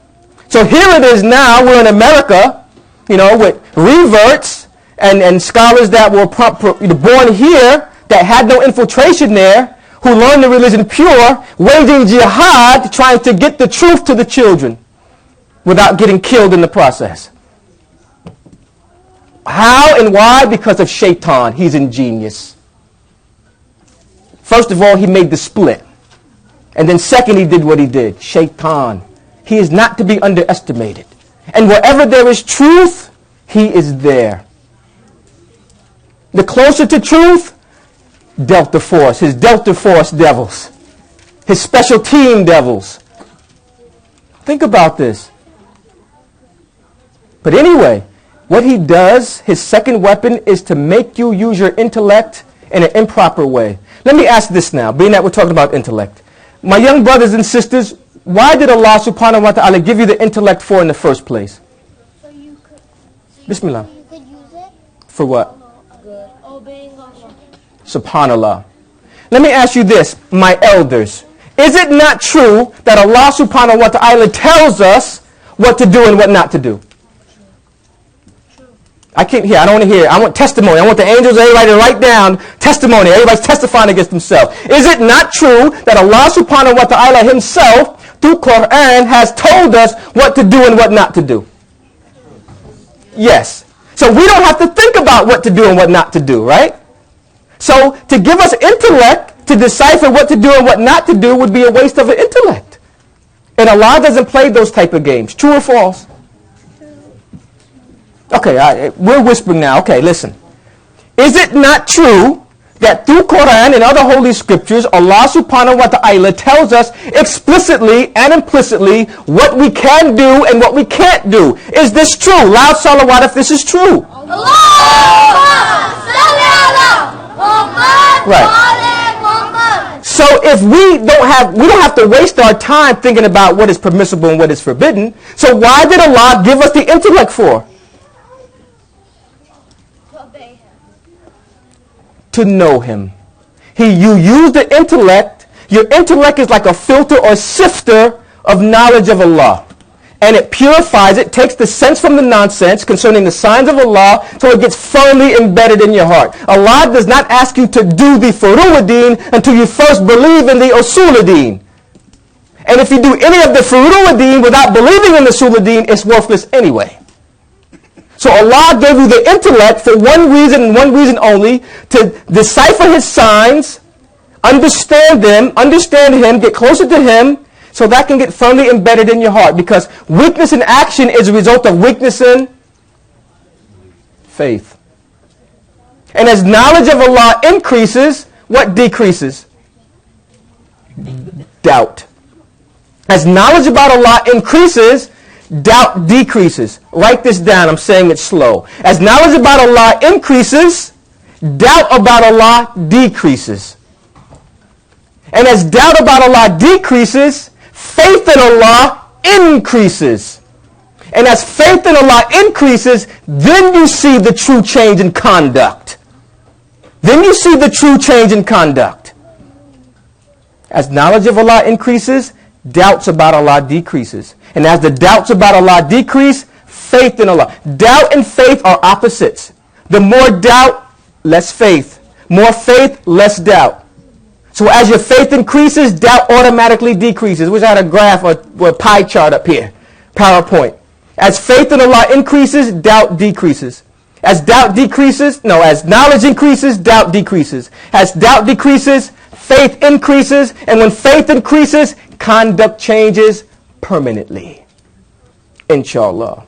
So here it is now, we're in America, with reverts and scholars that were born here that had no infiltration there, who learned the religion pure, waging jihad, trying to get the truth to the children without getting killed in the process. How and why? Because of Shaitan. He's ingenious. First of all, he made the split. And then second, he did what he did. Shaitan. He is not to be underestimated. And wherever there is truth, he is there. The closer to truth, Delta Force, his Delta Force devils, his special team devils. Think about this. But anyway, what he does, his second weapon, is to make you use your intellect in an improper way. Let me ask this now, being that we're talking about intellect. My young brothers and sisters, why did Allah subhanahu wa ta'ala give you the intellect for in the first place? So you could. Bismillah. You could use it. For what? Good. Obeying Allah. Subhanallah. Let me ask you this, my elders. Is it not true that Allah subhanahu wa ta'ala tells us what to do and what not to do? I can't hear. I don't want to hear. I want testimony. I want the angels, everybody to write down testimony. Everybody's testifying against themselves. Is it not true that Allah subhanahu wa ta'ala himself, through Quran, has told us what to do and what not to do? Yes. So we don't have to think about what to do and what not to do, right? So to give us intellect to decipher what to do and what not to do would be a waste of an intellect. And Allah doesn't play those type of games. True or false? Okay, we're whispering now. Okay, listen. Is it not true that through Quran and other holy scriptures, Allah subhanahu wa ta'ala tells us explicitly and implicitly what we can do and what we can't do? Is this true? Loud salawat if this is true. Right. So if we don't have to waste our time thinking about what is permissible and what is forbidden. So why did Allah give us the intellect for? To know him. You use the intellect. Your intellect is like a filter or sifter of knowledge of Allah. And it purifies it, takes the sense from the nonsense concerning the signs of Allah, so it gets firmly embedded in your heart. Allah does not ask you to do the furu'ud-din until you first believe in the usul-ud-din. And if you do any of the furu'ud-din without believing in the usul-ud-din, it's worthless anyway. So Allah gave you the intellect for one reason and one reason only, to decipher his signs, understand them, understand him, get closer to him, so that can get firmly embedded in your heart. Because weakness in action is a result of weakness in faith. And as knowledge of Allah increases, what decreases? Doubt. As knowledge about Allah increases, doubt decreases. Write this down. I'm saying it slow. As knowledge about Allah increases, doubt about Allah decreases. And as doubt about Allah decreases, faith in Allah increases. And as faith in Allah increases, then you see the true change in conduct. Then you see the true change in conduct. As knowledge of Allah increases, doubts about Allah decreases. And as the doubts about Allah decrease, faith in Allah. Doubt and faith are opposites. The more doubt, less faith. More faith, less doubt. So as your faith increases, doubt automatically decreases. We had a graph or a pie chart up here. PowerPoint. As faith in Allah increases, doubt decreases. As knowledge increases, doubt decreases. As doubt decreases, faith increases. And when faith increases, conduct changes permanently. Inshallah.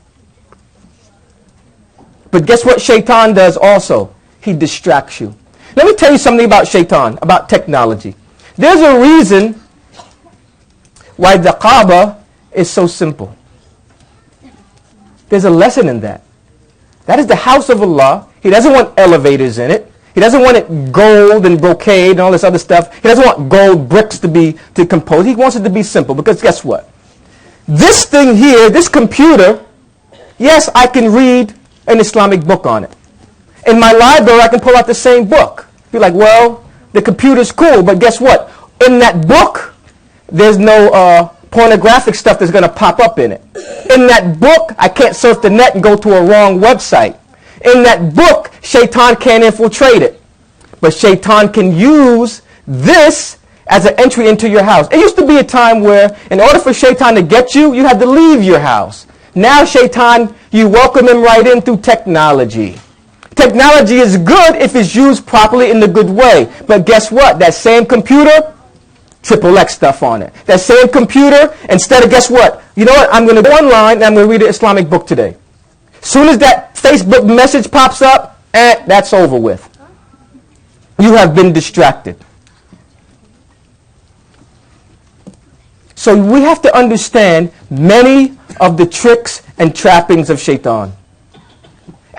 But guess what Shaitan does also? He distracts you. Let me tell you something about Shaitan, about technology. There's a reason why the Kaaba is so simple. There's a lesson in that. That is the house of Allah. He doesn't want elevators in it. He doesn't want it gold and brocade and all this other stuff. He doesn't want gold bricks to compose. He wants it to be simple, because guess what? This thing here, this computer, yes, I can read an Islamic book on it. In my library, I can pull out the same book. Be like, well, the computer's cool, but guess what? In that book, there's no pornographic stuff that's going to pop up in it. In that book, I can't surf the net and go to a wrong website. In that book, Shaitan can't infiltrate it. But Shaitan can use this as an entry into your house. It used to be a time where, in order for Shaitan to get you, you had to leave your house. Now Shaitan, you welcome him right in through technology. Technology is good if it's used properly in the good way. But guess what? That same computer, XXX stuff on it. That same computer, instead of, guess what? You know what? I'm going to go online and I'm going to read an Islamic book today. Soon as that Facebook message pops up, that's over with. You have been distracted. So we have to understand many of the tricks and trappings of Shaitan.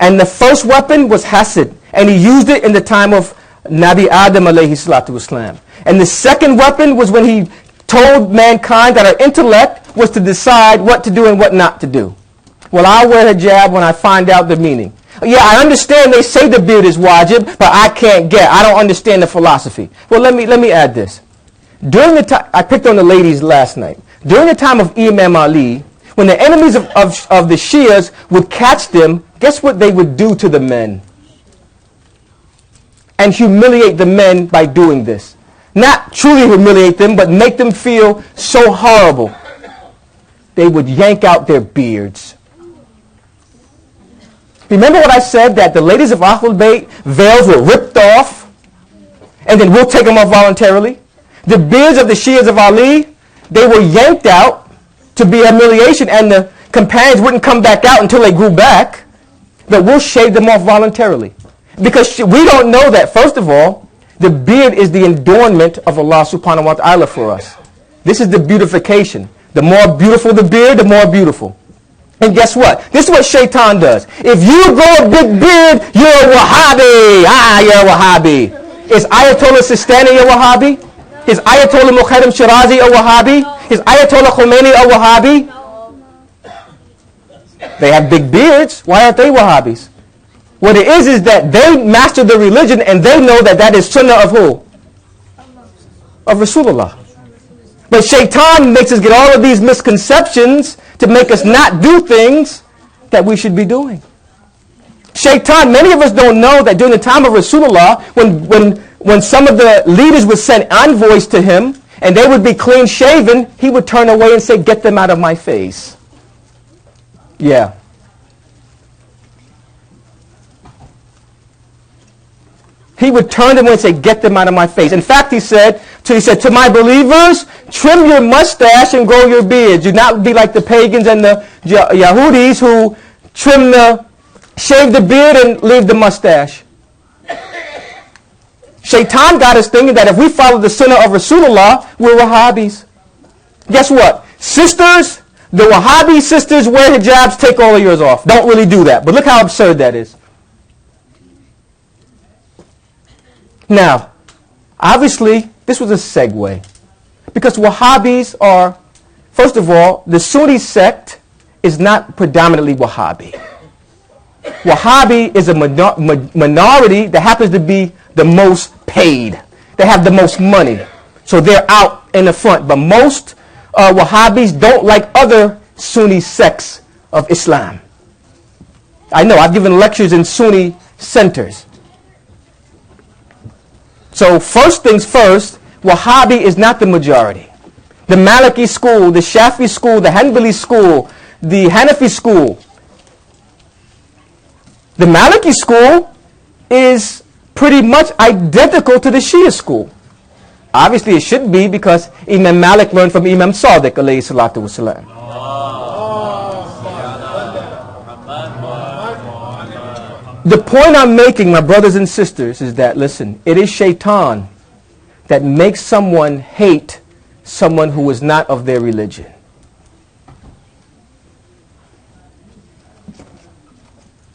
And the first weapon was hasad. And he used it in the time of Nabi Adam alayhi salatu wasalam. And the second weapon was when he told mankind that our intellect was to decide what to do and what not to do. Well, I'll wear hijab when I find out the meaning. Yeah, I understand they say the beard is wajib, but I don't understand the philosophy. Well, let me add this. During the time, I picked on the ladies last night. During the time of Imam Ali, when the enemies of the Shias would catch them, guess what they would do to the men? And humiliate the men by doing this. Not truly humiliate them, but make them feel so horrible. They would yank out their beards. Remember what I said, that the ladies of Ahlul Bayt, veils were ripped off, and then we'll take them off voluntarily? The beards of the Shias of Ali, they were yanked out to be humiliation, and the companions wouldn't come back out until they grew back, but we'll shave them off voluntarily. Because we don't know that, first of all, the beard is the adornment of Allah subhanahu wa ta'ala for us. This is the beautification. The more beautiful the beard, the more beautiful. And guess what? This is what shaitan does. If you grow a big beard, you're a Wahhabi. You're a Wahhabi. Is Ayatollah Sistani a Wahhabi? Is Ayatollah Muharram Shirazi a Wahhabi? Is Ayatollah Khomeini a Wahhabi? They have big beards. Why aren't they Wahhabis? What it is that they master the religion and they know that that is sunnah of who? Of Rasulullah. But shaitan makes us get all of these misconceptions to make us not do things that we should be doing. Shaitan, many of us don't know that during the time of Rasulullah, when some of the leaders would send envoys to him and they would be clean shaven, he would turn away and say, "Get them out of my face." Yeah. He would turn them away and say, "Get them out of my face." In fact, he said, to my believers, trim your mustache and grow your beards. Do not be like the pagans and the Yahudis who shave the beard and leave the mustache. Shaitan got us thinking that if we follow the sunnah of Rasulullah, we're Wahhabis. Guess what? Sisters, the Wahhabi sisters wear hijabs, take all of yours off. Don't really do that. But look how absurd that is. Now, obviously, this was a segue. Because Wahhabis are, first of all, the Sunni sect is not predominantly Wahhabi. Wahhabi is a minority that happens to be the most paid. They have the most money. So they're out in the front. But most Wahhabis don't like other Sunni sects of Islam. I know, I've given lectures in Sunni centers. So first things first, Wahhabi is not the majority. The Maliki school, the Shafi school, the Hanbali school, the Hanafi school. The Maliki school is pretty much identical to the Shia school. Obviously it should be, because Imam Malik learned from Imam Sadiq alayhi salatu wasalam. The point I'm making, my brothers and sisters, is that, listen, it is shaitan that makes someone hate someone who is not of their religion.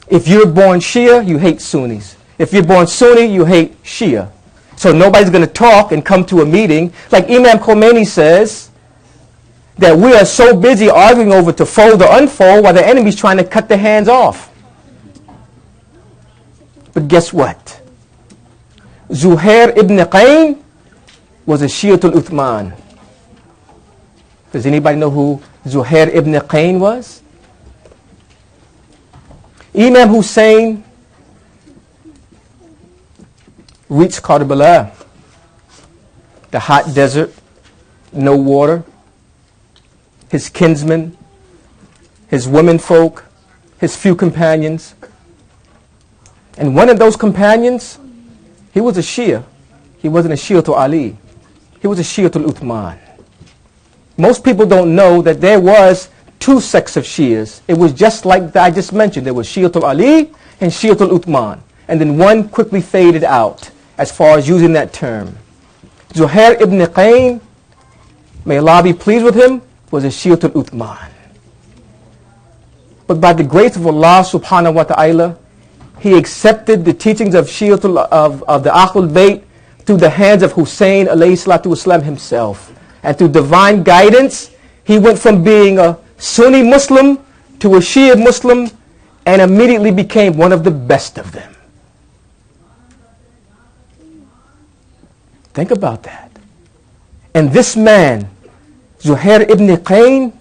If you're born Shia, you hate Sunnis. If you're born Sunni, you hate Shia. So nobody's going to talk and come to a meeting. Like Imam Khomeini says, that we are so busy arguing over to fold or unfold while the enemy's trying to cut the hands off. But guess what? Zuhair ibn Qayn was a Shiatul Uthman. Does anybody know who Zuhair ibn Qayn was? Imam Hussain reached Karbala, the hot desert, no water. His kinsmen, his womenfolk, his few companions. And one of those companions, he was a Shia. He wasn't a Shia to Ali. He was a Shia to Uthman. Most people don't know that there was two sects of Shias. It was just like I just mentioned. There was Shia to Ali and Shia to Uthman. And then one quickly faded out as far as using that term. Zuhair ibn Qayn, may Allah be pleased with him, was a Shia to Uthman. But by the grace of Allah subhanahu wa ta'ala, he accepted the teachings of of the Ahlul Bayt through the hands of Hussain alayhi salatu wasalam himself. And through divine guidance, he went from being a Sunni Muslim to a Shia Muslim and immediately became one of the best of them. Think about that. And this man, Zuhair ibn Qayn,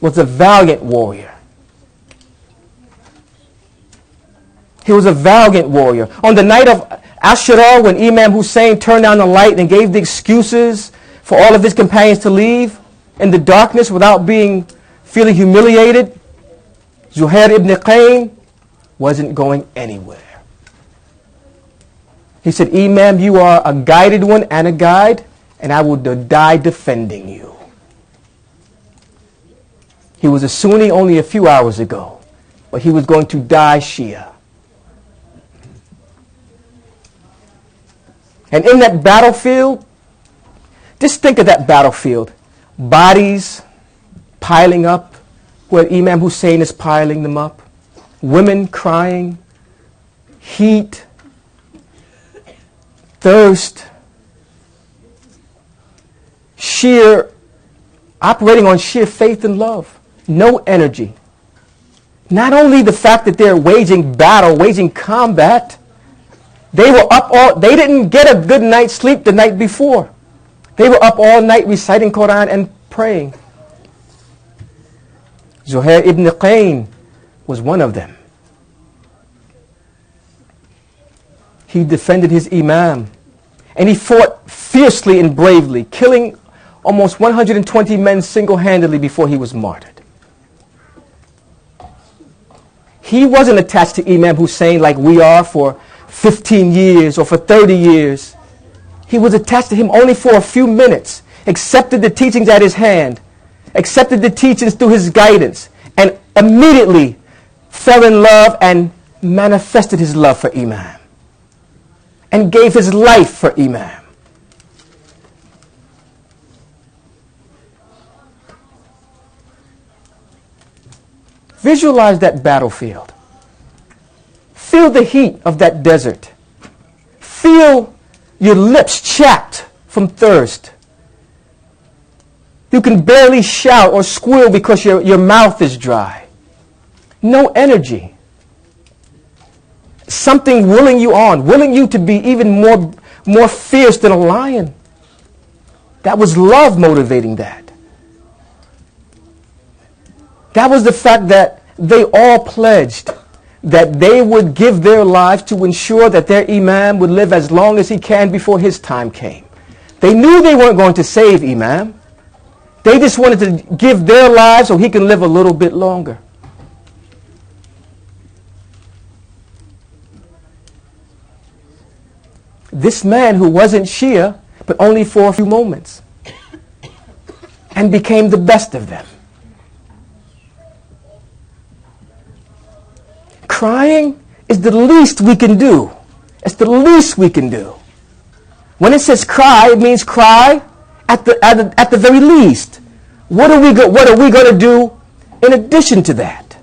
was a valiant warrior. He was a valiant warrior. On the night of Ashura, when Imam Hussain turned down the light and gave the excuses for all of his companions to leave in the darkness without feeling humiliated, Zuhair ibn Qayn wasn't going anywhere. He said, Imam, you are a guided one and a guide, and I will die defending you. He was a Sunni only a few hours ago, but he was going to die Shia. And in that battlefield, just think of that battlefield. Bodies piling up where Imam Hussain is piling them up. Women crying. Heat. Thirst. Operating on sheer faith and love. No energy. Not only the fact that they're waging battle, waging combat, they were up they didn't get a good night's sleep the night before. They were up all night reciting Quran and praying. Zuhair ibn Qayn was one of them. He defended his Imam. And he fought fiercely and bravely, killing almost 120 men single-handedly before he was martyred. He wasn't attached to Imam Hussain like we are for 15 years or for 30 years. He was attached to him only for a few minutes, accepted the teachings at his hand, accepted the teachings through his guidance, and immediately fell in love and manifested his love for Imam and gave his life for Imam. Visualize that battlefield. Feel the heat of that desert. Feel your lips chapped from thirst. You can barely shout or squeal because your mouth is dry. No energy. Something willing you on, willing you to be even more fierce than a lion. That was love motivating that. That was the fact that they all pledged that they would give their lives to ensure that their Imam would live as long as he can before his time came. They knew they weren't going to save Imam. They just wanted to give their lives so he can live a little bit longer. This man who wasn't Shia, but only for a few moments, and became the best of them. Crying is the least we can do. It's the least we can do. When it says cry, it means cry at the very least. What are we going to do in addition to that?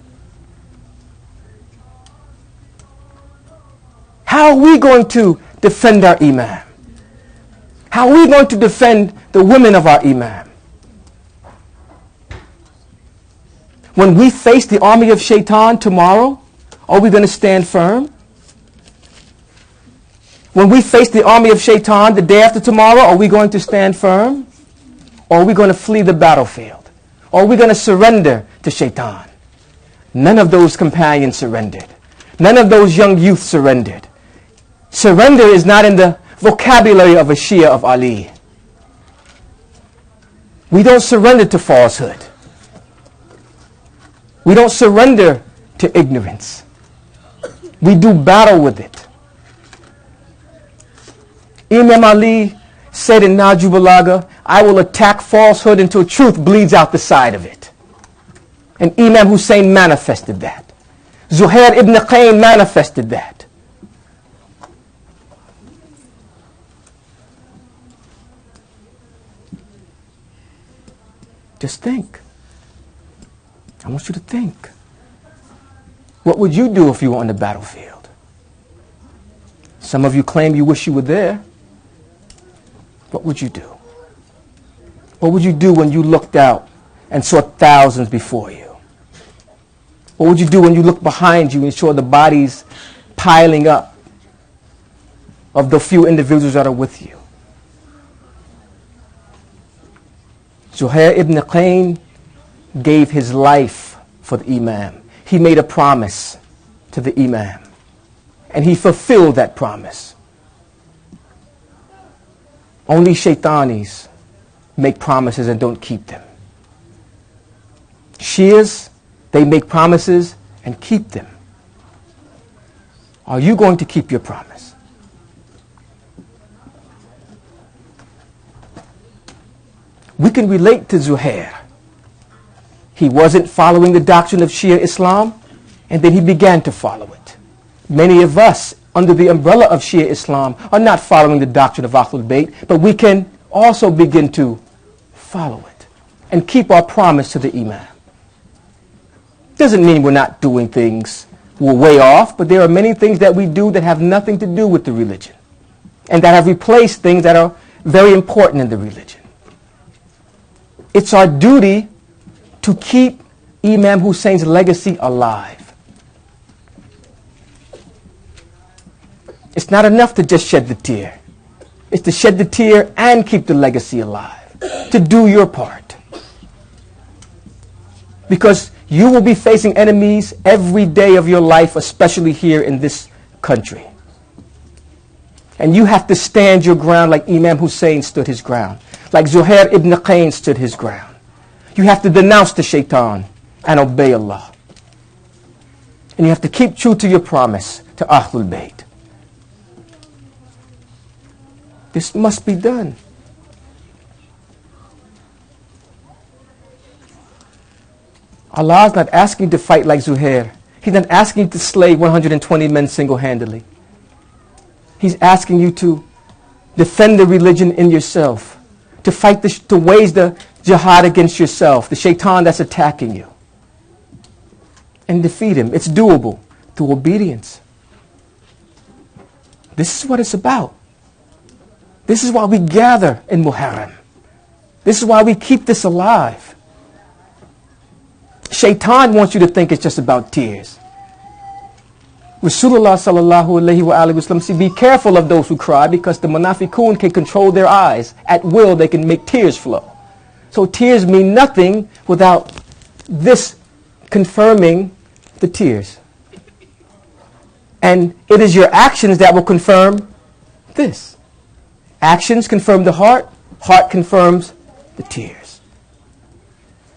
How are we going to defend our Imam? How are we going to defend the women of our Imam? When we face the army of Shaitan tomorrow, are we going to stand firm? When we face the army of Shaitan the day after tomorrow, are we going to stand firm? Or are we going to flee the battlefield? Or are we going to surrender to Shaitan? None of those companions surrendered. None of those young youth surrendered. Surrender is not in the vocabulary of a Shia of Ali. We don't surrender to falsehood. We don't surrender to ignorance. We do battle with it. Imam Ali said in Najib Balaga, I will attack falsehood until truth bleeds out the side of it. And Imam Hussain manifested that. Zuhair ibn Qayn manifested that. Just think. I want you to think. What would you do if you were on the battlefield? Some of you claim you wish you were there. What would you do? What would you do when you looked out and saw thousands before you? What would you do when you looked behind you and saw the bodies piling up of the few individuals that are with you? Zuhair ibn Qayn gave his life for the Imam. He made a promise to the Imam, and he fulfilled that promise. Only shaitanis make promises and don't keep them. Shias, they make promises and keep them. Are you going to keep your promise? We can relate to Zuhair. He wasn't following the doctrine of Shia Islam, and then he began to follow it. Many of us, under the umbrella of Shia Islam, are not following the doctrine of Ahlul Bayt, but we can also begin to follow it and keep our promise to the Imam. Doesn't mean we're not doing things, we're way off, but there are many things that we do that have nothing to do with the religion, and that have replaced things that are very important in the religion. It's our duty to keep Imam Hussein's legacy alive. It's not enough to just shed the tear. It's to shed the tear and keep the legacy alive. To do your part. Because you will be facing enemies every day of your life, especially here in this country. And you have to stand your ground like Imam Hussain stood his ground. Like Zuhair ibn Qayn stood his ground. You have to denounce the shaitan and obey Allah. And you have to keep true to your promise to Ahlul Bayt. This must be done. Allah is not asking you to fight like Zuhair. He's not asking you to slay 120 men single-handedly. He's asking you to defend the religion in yourself, to fight, to wage the jihad against yourself, the shaitan that's attacking you, and defeat him. It's doable through obedience. This is what it's about. This is why we gather in Muharram. This is why we keep this alive. Shaitan wants you to think it's just about tears. Rasulullah sallallahu alayhi wa alayhi wa sallam said, be careful of those who cry, because the munafiqun can control their eyes. At will, they can make tears flow. So tears mean nothing without this confirming the tears. And it is your actions that will confirm this. Actions confirm the heart, heart confirms the tears.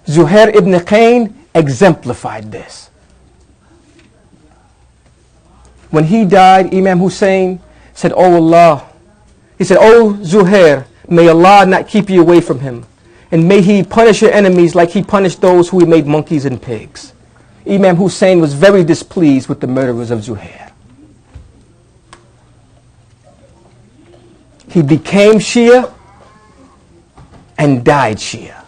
Zuhair ibn Qayn exemplified this. When he died, Imam Hussain said, "Oh Allah," he said, "Oh Zuhair, may Allah not keep you away from him, and may he punish your enemies like he punished those who he made monkeys and pigs." Imam Hussain was very displeased with the murderers of Zuhair. He became Shia and died Shia.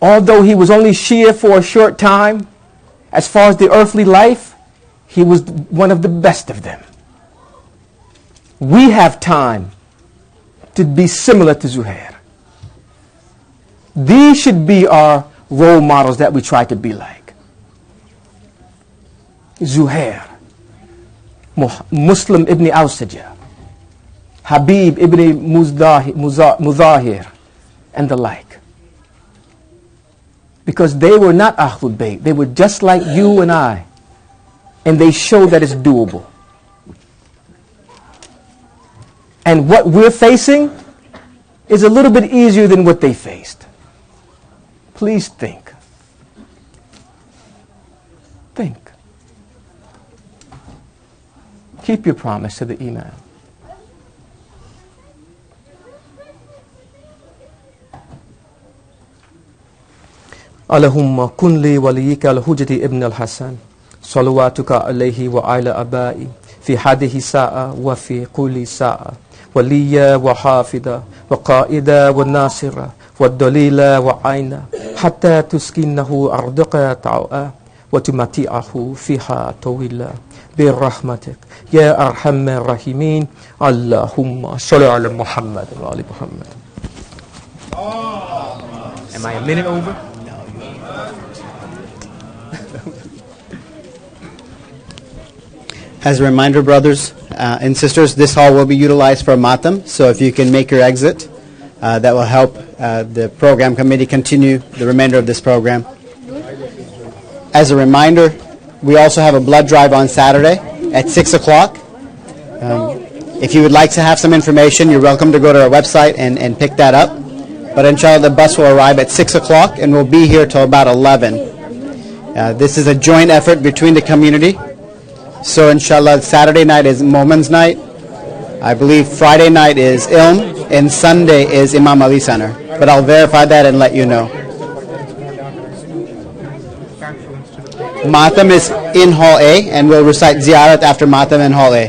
Although he was only Shia for a short time, as far as the earthly life, he was one of the best of them. We have time to be similar to Zuhair. These should be our role models that we try to be like. Zuhair, Muslim ibn Awsajah, Habib ibn Muzahir, and the like. Because they were not Ahlul Bayt. They were just like you and I. And they showed that it's doable. And what we're facing is a little bit easier than what they faced. Please think. Think. Keep your promise to the Imam. Allahumma kun li waliyika al-hujjati ibn al-Hasan salawatuka alayhi wa ala abai fi hadihi sa'a wa fi kulli sa'a waliya wa hafida wa qaida wa nasira wa dalila wa aina hatta tuskinahu arduqa ta''a وتمتعه فيها طويلا برحمتك يا أرحم الراحمين اللهم صل على محمد وعلى محمد. Am I a minute over? As a reminder, brothers and sisters, this hall will be utilized for matam, so if you can make your exit, that will help the program committee continue the remainder of this program. As a reminder, we also have a blood drive on Saturday at 6 o'clock. If you would like to have some information, you're welcome to go to our website and pick that up. But inshallah, the bus will arrive at 6 o'clock and we'll be here till about 11. This is a joint effort between the community. So inshallah, Saturday night is MOMIN's night. I believe Friday night is Ilm and Sunday is Imam Ali Center. But I'll verify that and let you know. Matam is in Hall A and we'll recite Ziyarat after Matam in Hall A.